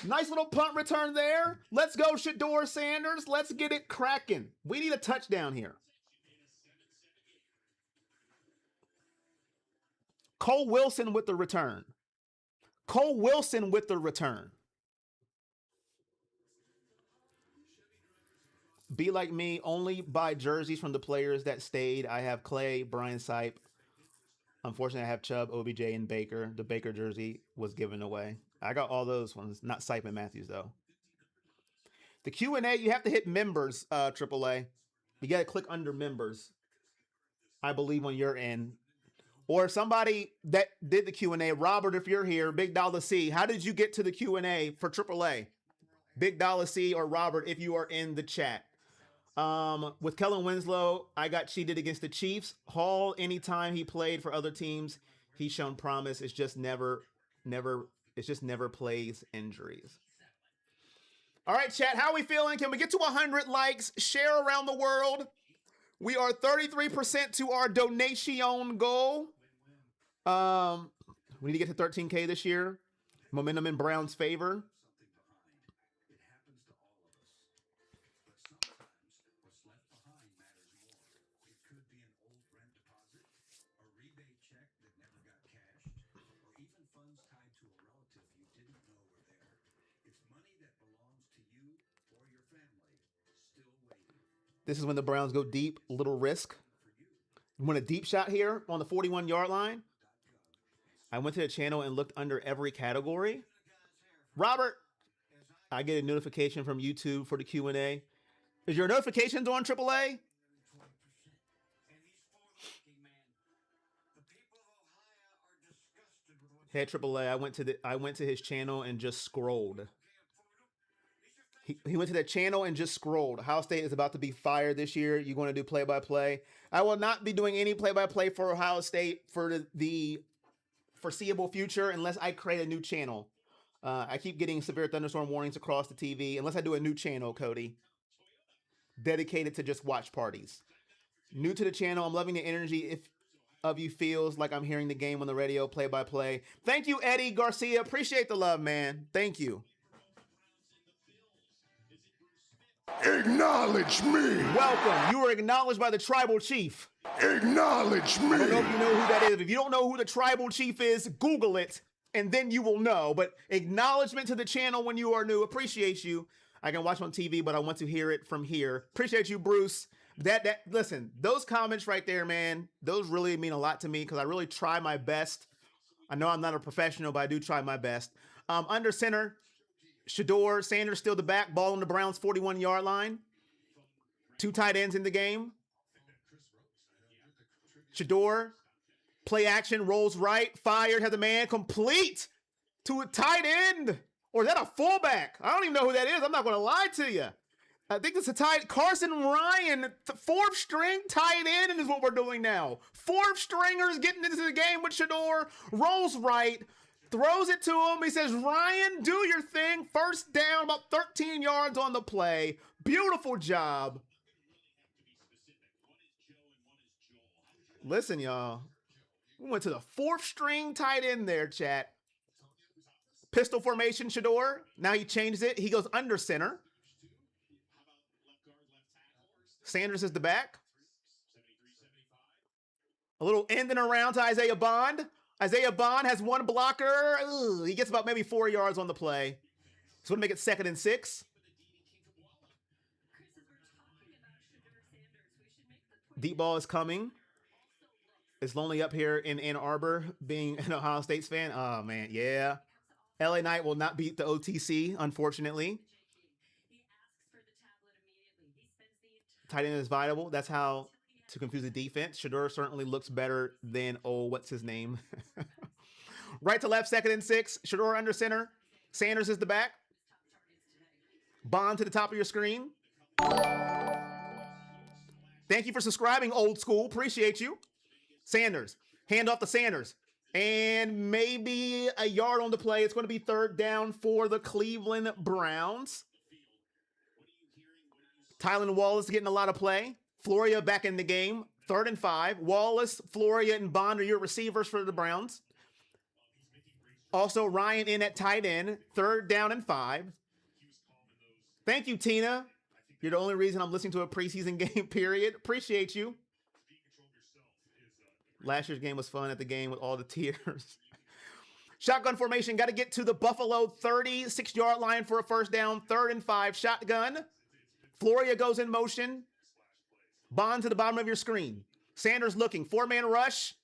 Nice little punt return there. Let's go, Sheduer Sanders. Let's get it cracking. We need a touchdown here. Cole Wilson with the return. Be like me, only buy jerseys from the players that stayed. I have Clay, Brian Sipe. Unfortunately, I have Chubb, OBJ, and Baker. The Baker jersey was given away. I got all those ones, not Sipe and Matthews, though. The Q&A, you have to hit members, AAA. You got to click under members, I believe, when you're in. Or somebody that did the Q&A, Robert, if you're here, Big Dollar C, how did you get to the Q&A for AAA? Big Dollar C or Robert, if you are in the chat. With Kellen Winslow, I got cheated against the Chiefs. Hall, anytime he played for other teams, he's shown promise. It's just never plays injuries. All right, chat, how are we feeling? Can we get to 100 likes? Share around the world. We are 33% to our donation goal. We need to get to 13K this year. Momentum in Brown's favor. This is when the Browns go deep, little risk. You want a deep shot here on the 41-yard line? I went to the channel and looked under every category. Robert, I get a notification from YouTube for the Q&A. Is your notifications on AAA? Hey, AAA, I went to his channel and just scrolled. He went to that channel and just scrolled. Ohio State is about to be fired this year. You're going to do play-by-play. I will not be doing any play-by-play for Ohio State for the foreseeable future unless I create a new channel. I keep getting severe thunderstorm warnings across the TV. Unless I do a new channel, Cody, dedicated to just watch parties. New to the channel. I'm loving the energy. If of you feels like I'm hearing the game on the radio, play-by-play. Thank you, Eddie Garcia. Appreciate the love, man. Thank you. Acknowledge me. Welcome. You are acknowledged by the tribal chief. Acknowledge me. I don't know if you know who that is. If you don't know who the tribal chief is, Google it, and then you will know. But acknowledgement to the channel when you are new. Appreciate you. I can watch on TV, but I want to hear it from here. Appreciate you, Bruce. Listen, those comments right there, man, those really mean a lot to me because I really try my best. I know I'm not a professional, but I do try my best. Under center, Sheduer Sanders still the back, ball on the Browns' 41-yard line. 2 tight ends in the game. Sheduer, play action, rolls right, fired, has a man complete to a tight end. Or is that a fullback? I don't even know who that is. I'm not going to lie to you. I think it's a tight Carson Ryan, 4th string tight end is what we're doing now. 4th stringers getting into the game with Sheduer, rolls right, throws it to him. He says, Ryan, do your thing. First down, about 13 yards on the play. Beautiful job. Listen, y'all. We went to the 4th string tight end there, chat. Pistol formation, Sheduer. Now he changes it. He goes under center. Sanders is the back. A little end and around to Isaiah Bond. Isaiah Bond has 1 blocker. Ugh, he gets about maybe 4 yards on the play. So we'll make it 2nd and 6. Deep ball is coming. It's lonely up here in Ann Arbor being an Ohio State fan. Oh, man, yeah. LA Knight will not beat the OTC, unfortunately. Tight end is viable. That's how to confuse the defense. Sheduer certainly looks better than, what's his name? Right to left, 2nd and 6. Sheduer under center. Sanders is the back. Bond to the top of your screen. Thank you for subscribing, old school. Appreciate you. Sanders. Hand off to Sanders. And maybe a yard on the play. It's going to be third down for the Cleveland Browns. Tylan Wallace getting a lot of play. Floria back in the game. 3rd and 5. Wallace, Floria, and Bond are your receivers for the Browns. Also, Ryan in at tight end. 3rd down and 5. Thank you, Tina. You're the only reason I'm listening to a preseason game, period. Appreciate you. Last year's game was fun at the game with all the tears. Shotgun formation. Got to get to the Buffalo 36-yard line for a first down. 3rd and 5. Shotgun. Floria goes in motion. Bond to the bottom of your screen. Sanders looking. 4-man rush.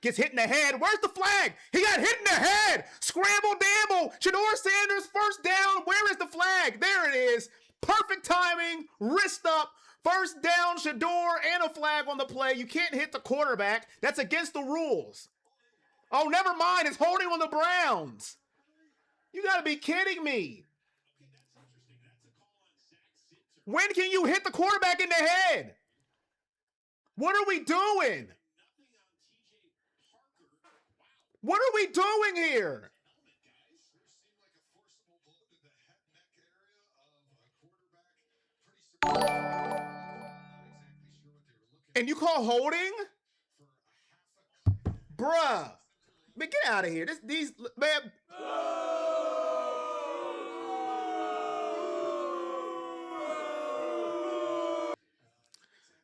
Gets hit in the head. Where's the flag? He got hit in the head. Scramble, damble. Sheduer Sanders, first down. Where is the flag? There it is. Perfect timing. Wrist up. First down, Sheduer, and a flag on the play. You can't hit the quarterback. That's against the rules. Oh, never mind. It's holding on the Browns. You got to be kidding me. When can you hit the quarterback in the head? What are we doing? What are we doing here? And you call holding? Bruh. Man, get out of here. Man.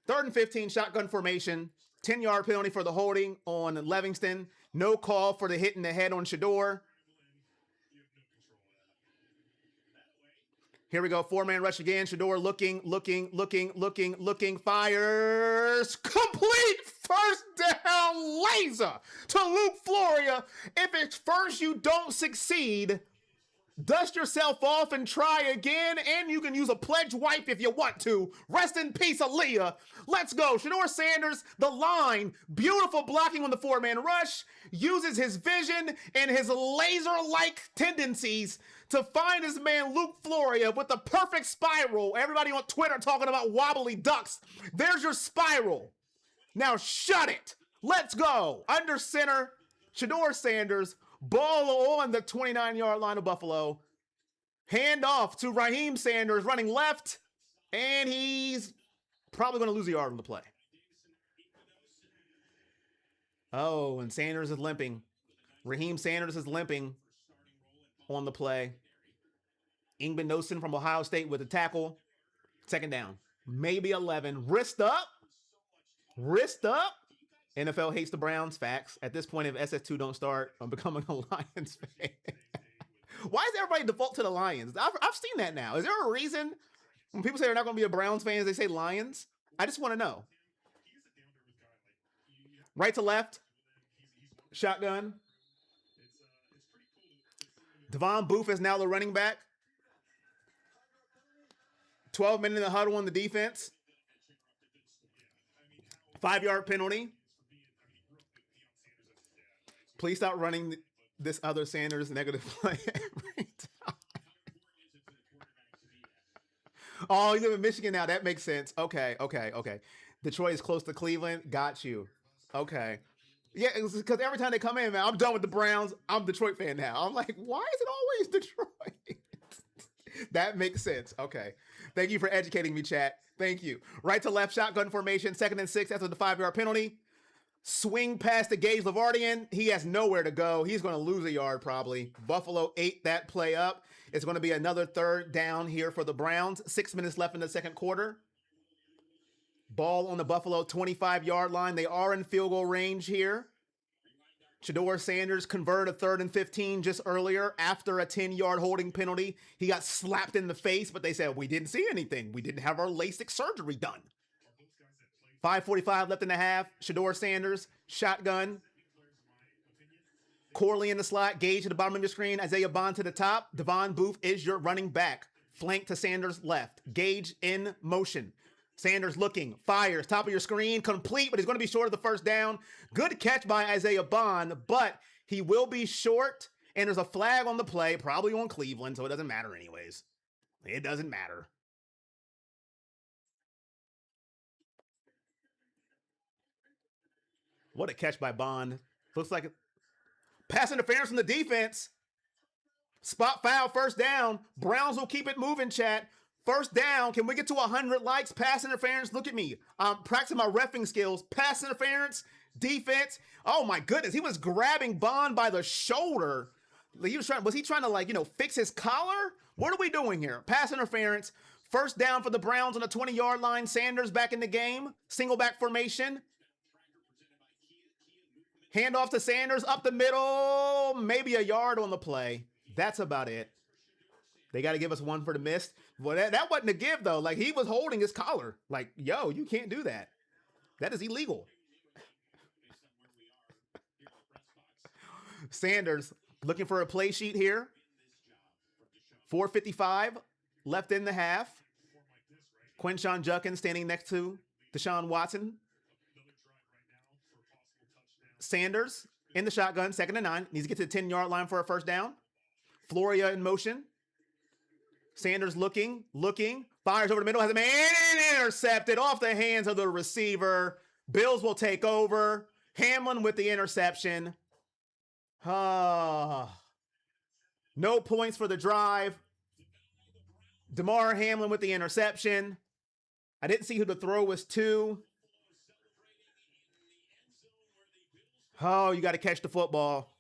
3rd and 15, shotgun formation. 10-yard penalty for the holding on Livingston. No call for the hit in the head on Sheduer. Here we go. 4-man rush again. Sheduer looking. Fires. Complete first down laser to Luke Floria. If it's first you don't succeed, dust yourself off and try again, and you can use a pledge wipe if you want to. Rest in peace, Aaliyah. Let's go. Sheduer Sanders, the line, beautiful blocking on the 4-man rush, uses his vision and his laser-like tendencies to find his man Luke Floria with the perfect spiral. Everybody on Twitter talking about wobbly ducks. There's your spiral. Now shut it. Let's go. Under center, Sheduer Sanders, ball on the 29-yard line of Buffalo. Hand off to Raheem Sanders running left, and he's probably going to lose a yard on the play. Oh, and Sanders is limping. Raheem Sanders is limping on the play. Ingben Nosen from Ohio State with a tackle. 2nd down. Maybe 11. Wrist up. NFL hates the Browns. Facts. At this point, if SS2 don't start, I'm becoming a Lions fan. Why does everybody default to the Lions? I've seen that now. Is there a reason when people say they're not going to be a Browns fan, they say Lions? I just want to know. Right to left. Shotgun. Devon Booth is now the running back. 12 men in the huddle on the defense. 5-yard penalty. Please stop running this other Sanders negative play every time. Oh, you live in Michigan now. That makes sense. Okay. Detroit is close to Cleveland. Got you. Okay. Yeah, because every time they come in, man, I'm done with the Browns. I'm a Detroit fan now. I'm like, why is it always Detroit? That makes sense. Okay. Thank you for educating me, chat. Thank you. Right to left shotgun formation. 2nd and 6 after the 5-yard penalty. Swing past the Gage Lavardian. He has nowhere to go. He's going to lose a yard probably. Buffalo ate that play up. It's going to be another 3rd down here for the Browns. 6 minutes left in the 2nd quarter. Ball on the Buffalo 25-yard line. They are in field goal range here. Sheduer Sanders converted a 3rd and 15 just earlier after a 10-yard holding penalty. He got slapped in the face, but they said, we didn't see anything. We didn't have our LASIK surgery done. 5:45 left in the half. Sheduer Sanders, shotgun. Corley in the slot. Gage at the bottom of your screen. Isaiah Bond to the top. Devon Booth is your running back. Flank to Sanders left. Gage in motion. Sanders looking. Fires. Top of your screen. Complete, but he's going to be short of the first down. Good catch by Isaiah Bond, but he will be short. And there's a flag on the play, probably on Cleveland, so it doesn't matter anyways. It doesn't matter. What a catch by Bond. Looks like Pass interference from the defense. Spot foul, first down. Browns will keep it moving, chat. First down. Can we get to 100 likes? Pass interference. Look at me. I'm practicing my reffing skills. Pass interference. Defense. Oh my goodness. He was grabbing Bond by the shoulder. Was he trying to, like, fix his collar? What are we doing here? Pass interference. First down for the Browns on the 20-yard line. Sanders back in the game. Single back formation. Handoff to Sanders up the middle. Maybe a yard on the play. That's about it. They got to give us one for the missed. Well, that wasn't a give, though. Like, he was holding his collar. Like, yo, you can't do that. That is illegal. Sanders looking for a play sheet here. 4:55 left in the half. Quinshon Judkins standing next to Deshaun Watson. Sanders in the shotgun, 2nd and 9. Needs to get to the 10-yard line for a first down. Floria in motion. Sanders looking, fires over the middle, has a man intercepted off the hands of the receiver. Bills will take over. Hamlin with the interception. No points for the drive. DeMar Hamlin with the interception. I didn't see who the throw was to. Oh, you got to catch the football.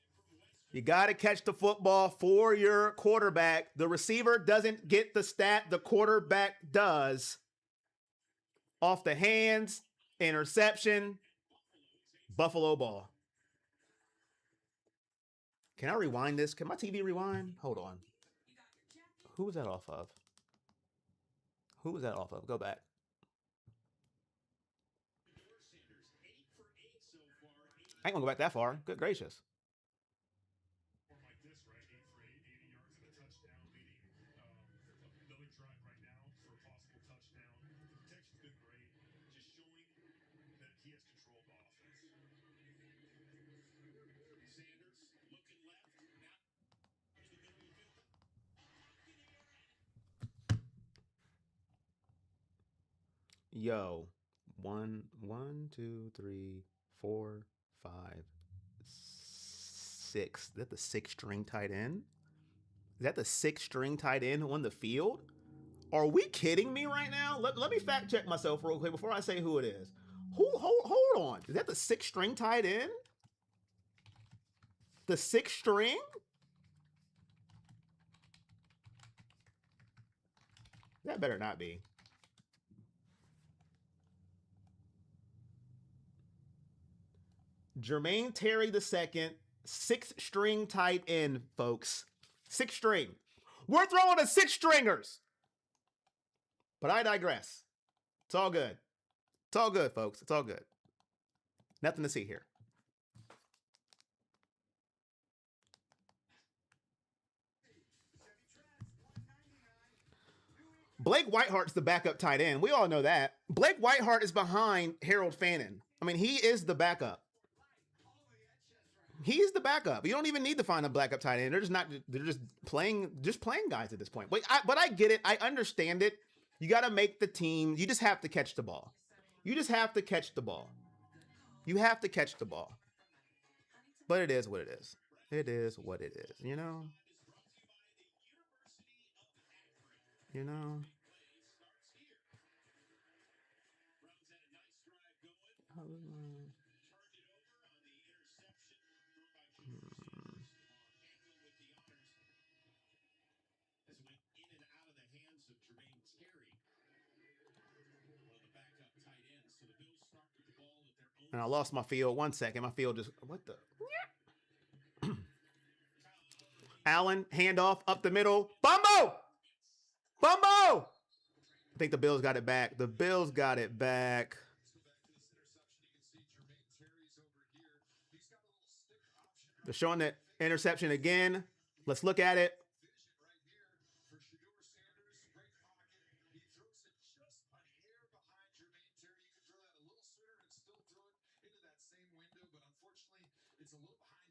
You got to catch the football for your quarterback. The receiver doesn't get the stat. The quarterback does. Off the hands, interception, Buffalo ball. Can I rewind this? Can my TV rewind? Hold on. Who was that off of? Go back. I ain't gonna go back that far. Good gracious. Yo, 1, 2, 3, 4, 5, 6. Is that the 6th-string tight end? Is that the 6th-string tight end on the field? Are we kidding me right now? Let me fact check myself real quick before I say who it is. Hold on. Is that the 6th-string tight end? The 6th string? That better not be. Jermaine Terry II, 6th-string tight end, folks. 6th string. We're throwing the 6th-stringers. But I digress. It's all good. It's all good, folks. It's all good. Nothing to see here. Blake Whitehart's the backup tight end. We all know that. Blake Whitehart is behind Harold Fannin. I mean, he is the backup. He's the backup. You don't even need to find a backup tight end. They're just playing guys at this point. But I get it. I understand it. You got to make the team. You just have to catch the ball. You have to catch the ball. But it is what it is. It is what it is, you know? And I lost my field. 1 second. My field just, what the? Allen, handoff, up the middle. Bumbo! I think the Bills got it back. They're showing that interception again. Let's look at it.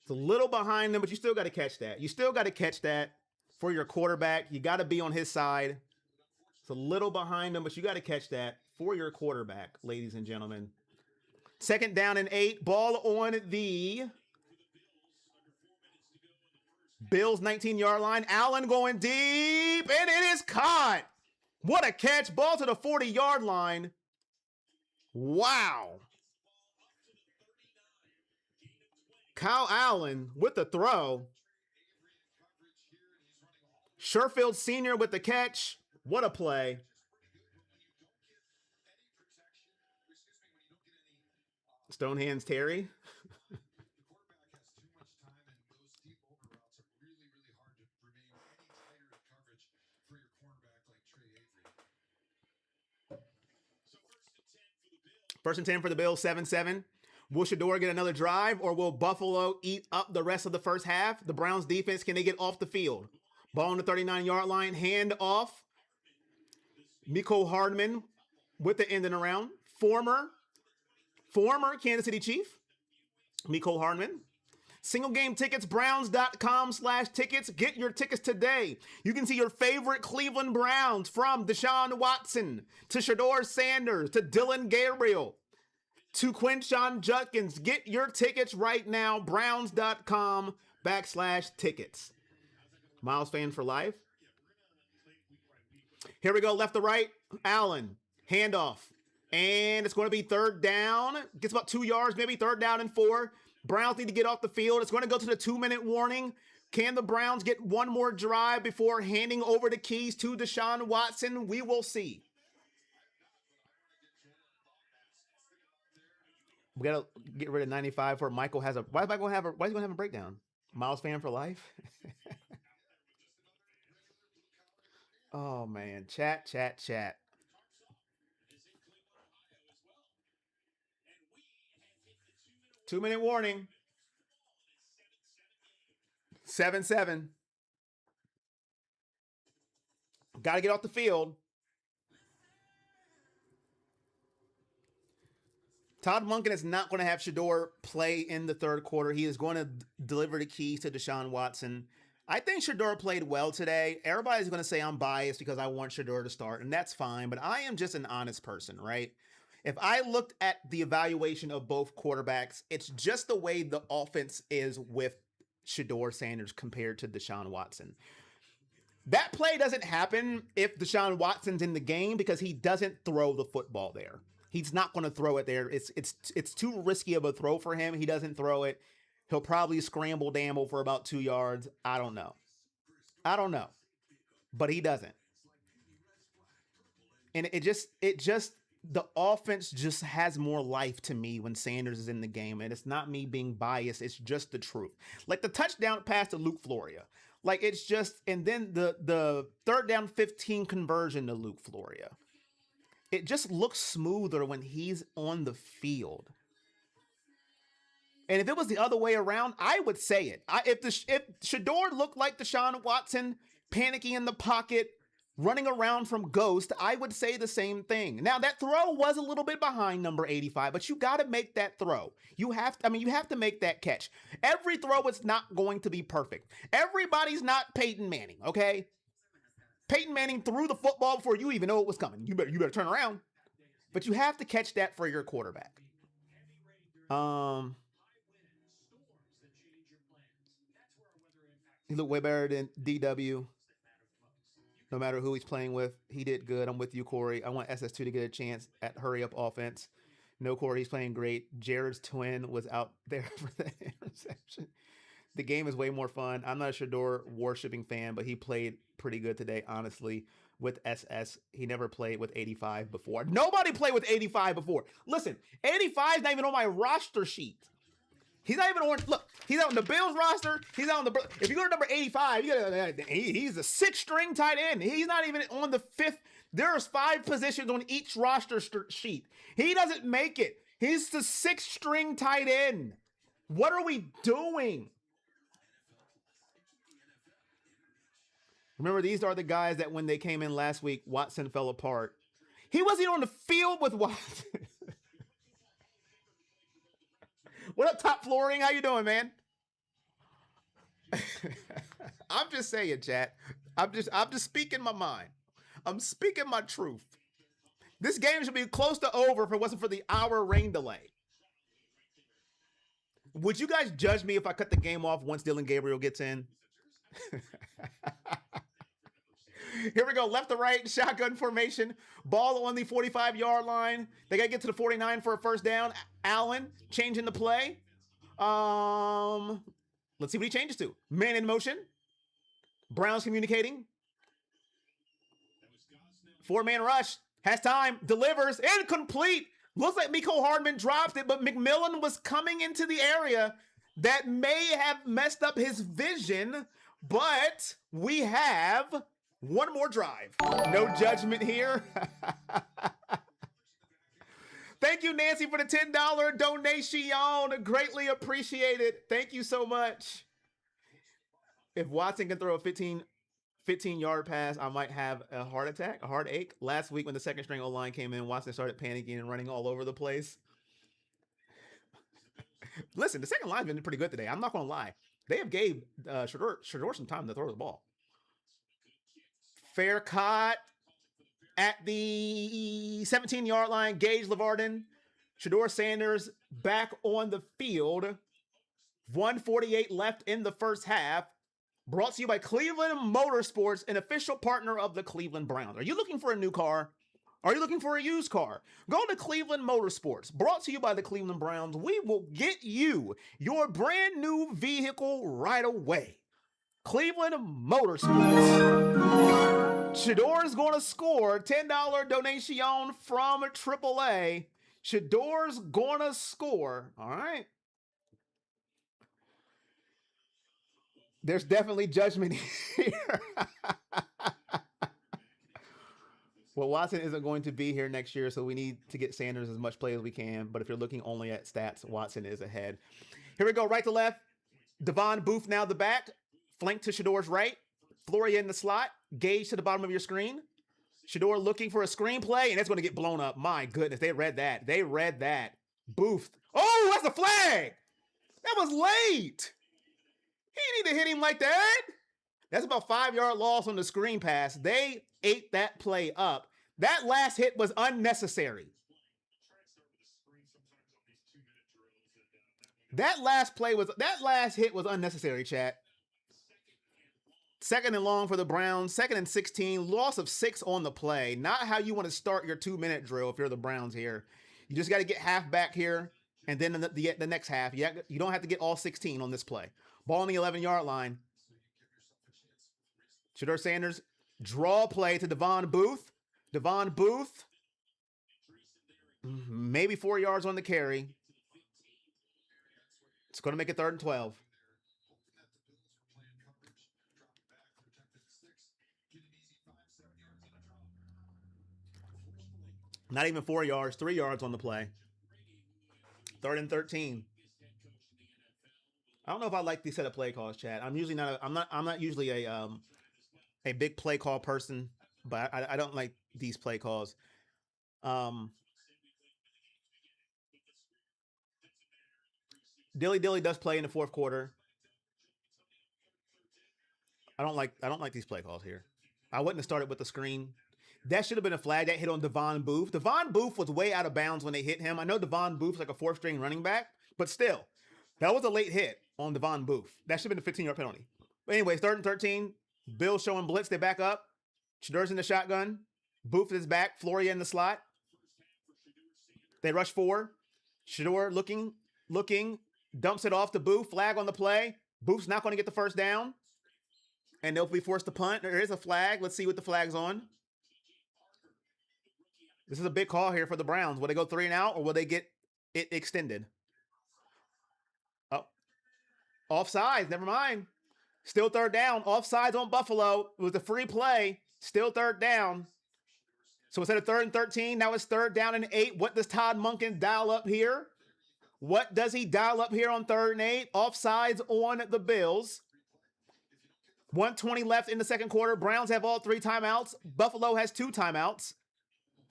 It's a little behind them, but you still got to catch that. You still got to catch that for your quarterback. You got to be on his side. It's a little behind them, but you got to catch that for your quarterback, ladies and gentlemen. 2nd down and 8. Ball on the Bills 19-yard line. Allen going deep, and it is caught. What a catch. Ball to the 40-yard line. Wow. Kyle Allen with the throw. Sherfield Sr. with the catch. What a play. Stonehands Terry. First and 10 for the Bills, 7-7. Will Sheduer get another drive, or will Buffalo eat up the rest of the first half? The Browns defense, can they get off the field? Ball on the 39-yard line, hand off. Miko Hardman with the end and around. Former Kansas City Chief, Miko Hardman. Single game tickets, browns.com/tickets. Get your tickets today. You can see your favorite Cleveland Browns, from Deshaun Watson to Shedeur Sanders to Dylan Gabriel to Quinshon Judkins. Get your tickets right now, browns.com/tickets. Miles fan for life. Here we go, left to right. Allen, handoff. And it's going to be third down. Gets about 2 yards, maybe third down and 4. Browns need to get off the field. It's going to go to the 2-minute warning. Can the Browns get one more drive before handing over the keys to Deshaun Watson? We will see. We got to get rid of 95 for Michael has a... Why is he going to have a breakdown? Miles fan for life? Oh, man. Chat. 2-minute warning. 7-7. Got to get off the field. Todd Monken is not going to have Sheduer play in the third quarter. He is going to deliver the keys to Deshaun Watson. I think Sheduer played well today. Everybody's going to say I'm biased because I want Sheduer to start, and that's fine, but I am just an honest person, right? If I looked at the evaluation of both quarterbacks, it's just the way the offense is with Sheduer Sanders compared to Deshaun Watson. That play doesn't happen if Deshaun Watson's in the game because he doesn't throw the football there. He's not going to throw it there. It's too risky of a throw for him. He doesn't throw it. He'll probably scramble Damble for about 2 yards. I don't know. But he doesn't. And it just the offense just has more life to me when Sanders is in the game. And it's not me being biased. It's just the truth. Like the touchdown pass to Luke Floria. Like it's just, and then the third down 15 conversion to Luke Floria. It just looks smoother when he's on the field. And if it was the other way around, I would say it. If Sheduer looked like Deshaun Watson, panicking in the pocket, running around from Ghost, I would say the same thing. Now, that throw was a little bit behind number 85, but you got to make that throw. You have to make that catch. Every throw is not going to be perfect. Everybody's not Peyton Manning, okay? Peyton Manning threw the football before you even know it was coming. You better turn around. But you have to catch that for your quarterback. He looked way better than DW. No matter who he's playing with, he did good. I'm with you, Corey. I want SS2 to get a chance at hurry-up offense. No, Corey, he's playing great. Jared's twin was out there for the interception. The game is way more fun. I'm not a Sheduer worshipping fan, but he played pretty good today, honestly, with SS. He never played with 85 before. Nobody played with 85 before. Listen, 85 is not even on my roster sheet. He's not even on, look, he's on the Bills roster. He's on the, if you go to number 85, he's a 6th-string tight end. He's not even on the 5th. There's 5 positions on each roster sheet. He doesn't make it. He's the 6th-string tight end. What are we doing? Remember, these are the guys that when they came in last week, Watson fell apart. He wasn't even on the field with Watson. What up, Top Flooring? How you doing, man? I'm just saying, chat. I'm just speaking my mind. I'm speaking my truth. This game should be close to over if it wasn't for the hour rain delay. Would you guys judge me if I cut the game off once Dylan Gabriel gets in? Here we go. Left to right, shotgun formation. Ball on the 45-yard line. They got to get to the 49 for a first down. Allen changing the play. Let's see what he changes to. Man in motion. Browns communicating. Four-man rush. Has time. Delivers. Incomplete. Looks like Mecole Hardman dropped it, but McMillan was coming into the area. That may have messed up his vision, but we have one more drive. No judgment here. Thank you, Nancy, for the $10 donation. Greatly appreciated. Thank you so much. If Watson can throw a 15-yard pass, I might have a heart attack, a heartache. Last week when the second string O-line came in, Watson started panicking and running all over the place. Listen, the second line's been pretty good today. I'm not going to lie. They have gave Sheduer some time to throw the ball. Fair caught at the 17-yard line. Gage Levarden. Sheduer Sanders back on the field. 1:48 left in the first half. Brought to you by Cleveland Motorsports, an official partner of the Cleveland Browns. Are you looking for a new car? Are you looking for a used car? Go to Cleveland Motorsports. Brought to you by the Cleveland Browns. We will get you your brand new vehicle right away. Cleveland Motorsports. Sheduer is going to score. $10 donation from AAA. Sheduer's going to score. All right. There's definitely judgment here. Well, Watson isn't going to be here next year, so we need to get Sanders as much play as we can. But if you're looking only at stats, Watson is ahead. Here we go, right to left. Devon Booth now the back. Flank to Sheduer's right. Floria in the slot. Gage to the bottom of your screen. Sheduer looking for a screenplay, and it's going to get blown up. My goodness, they read that. They read that. Booth. Oh, that's a flag. That was late. He didn't need to hit him like that. That's about 5-yard loss on the screen pass. They ate that play up. That last hit was unnecessary. That last hit was unnecessary, chat. Second and long for the Browns. 2nd and 16. Loss of 6 on the play. Not how you want to start your 2-minute drill if you're the Browns here. You just got to get half back here, and then the next half. You don't have to get all 16 on this play. Ball on the 11-yard line. Sheduer Sanders, draw play to Devon Booth. Devon Booth, maybe 4 yards on the carry. It's going to make it 3rd and 12. Not even 4 yards, 3 yards on the play. 3rd and 13. I don't know if I like these set of play calls, Chad. I'm not usually a big play call person, but I don't like these play calls. Dilly does play in the 4th quarter. I don't like these play calls here. I wouldn't have started with the screen. That should have been a flag. That hit on Devon Booth. Devon Booth was way out of bounds when they hit him. I know Devon Booth's like a 4th-string running back, but still, that was a late hit on Devon Booth. That should have been a 15-yard penalty. But anyways, 3rd and 13. Bills showing blitz. They back up. Sheduer's in the shotgun. Booth is back. Floria in the slot. They rush 4. Sheduer looking, dumps it off to Booth. Flag on the play. Booth's not going to get the first down. And they'll be forced to punt. There is a flag. Let's see what the flag's on. This is a big call here for the Browns. Will they go 3 and out, or will they get it extended? Oh, offsides. Never mind. Still 3rd down. Offsides on Buffalo. It was a free play. Still 3rd down. So instead of 3rd and 13, now it's 3rd down and 8. What does Todd Monken dial up here? What does he dial up here on 3rd and 8? Offsides on the Bills. 1:20 left in the 2nd quarter. Browns have all 3 timeouts. Buffalo has 2 timeouts.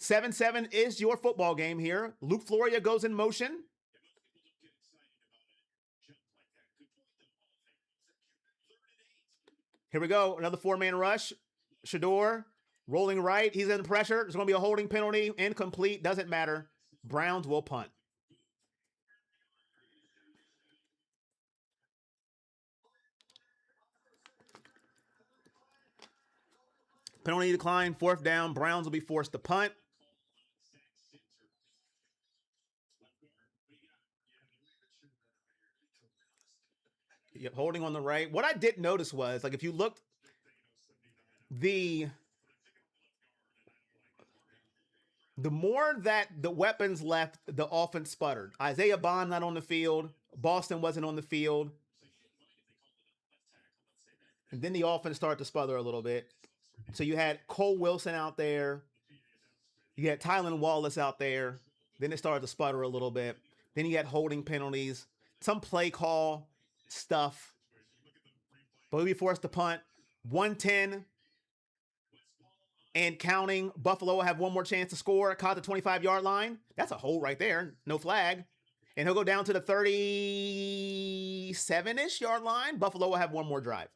7-7 is your football game here. Luke Floria goes in motion. Here we go. Another 4-man rush. Sheduer rolling right. He's in pressure. There's going to be a holding penalty. Incomplete. Doesn't matter. Browns will punt. Penalty decline, 4th down. Browns will be forced to punt. Yep, holding on the right. What I did notice was, like, if you looked, the more that the weapons left, the offense sputtered. Isaiah Bond not on the field. Boston wasn't on the field. And then the offense started to sputter a little bit. So you had Cole Wilson out there. You had Tylan Wallace out there. Then it started to sputter a little bit. Then you had holding penalties, some play call stuff. But we'll be forced to punt. 110 and counting. Buffalo will have one more chance to score. Caught the 25-yard line. That's a hold right there. No flag. And he'll go down to the 37-ish yard line. Buffalo will have one more drive.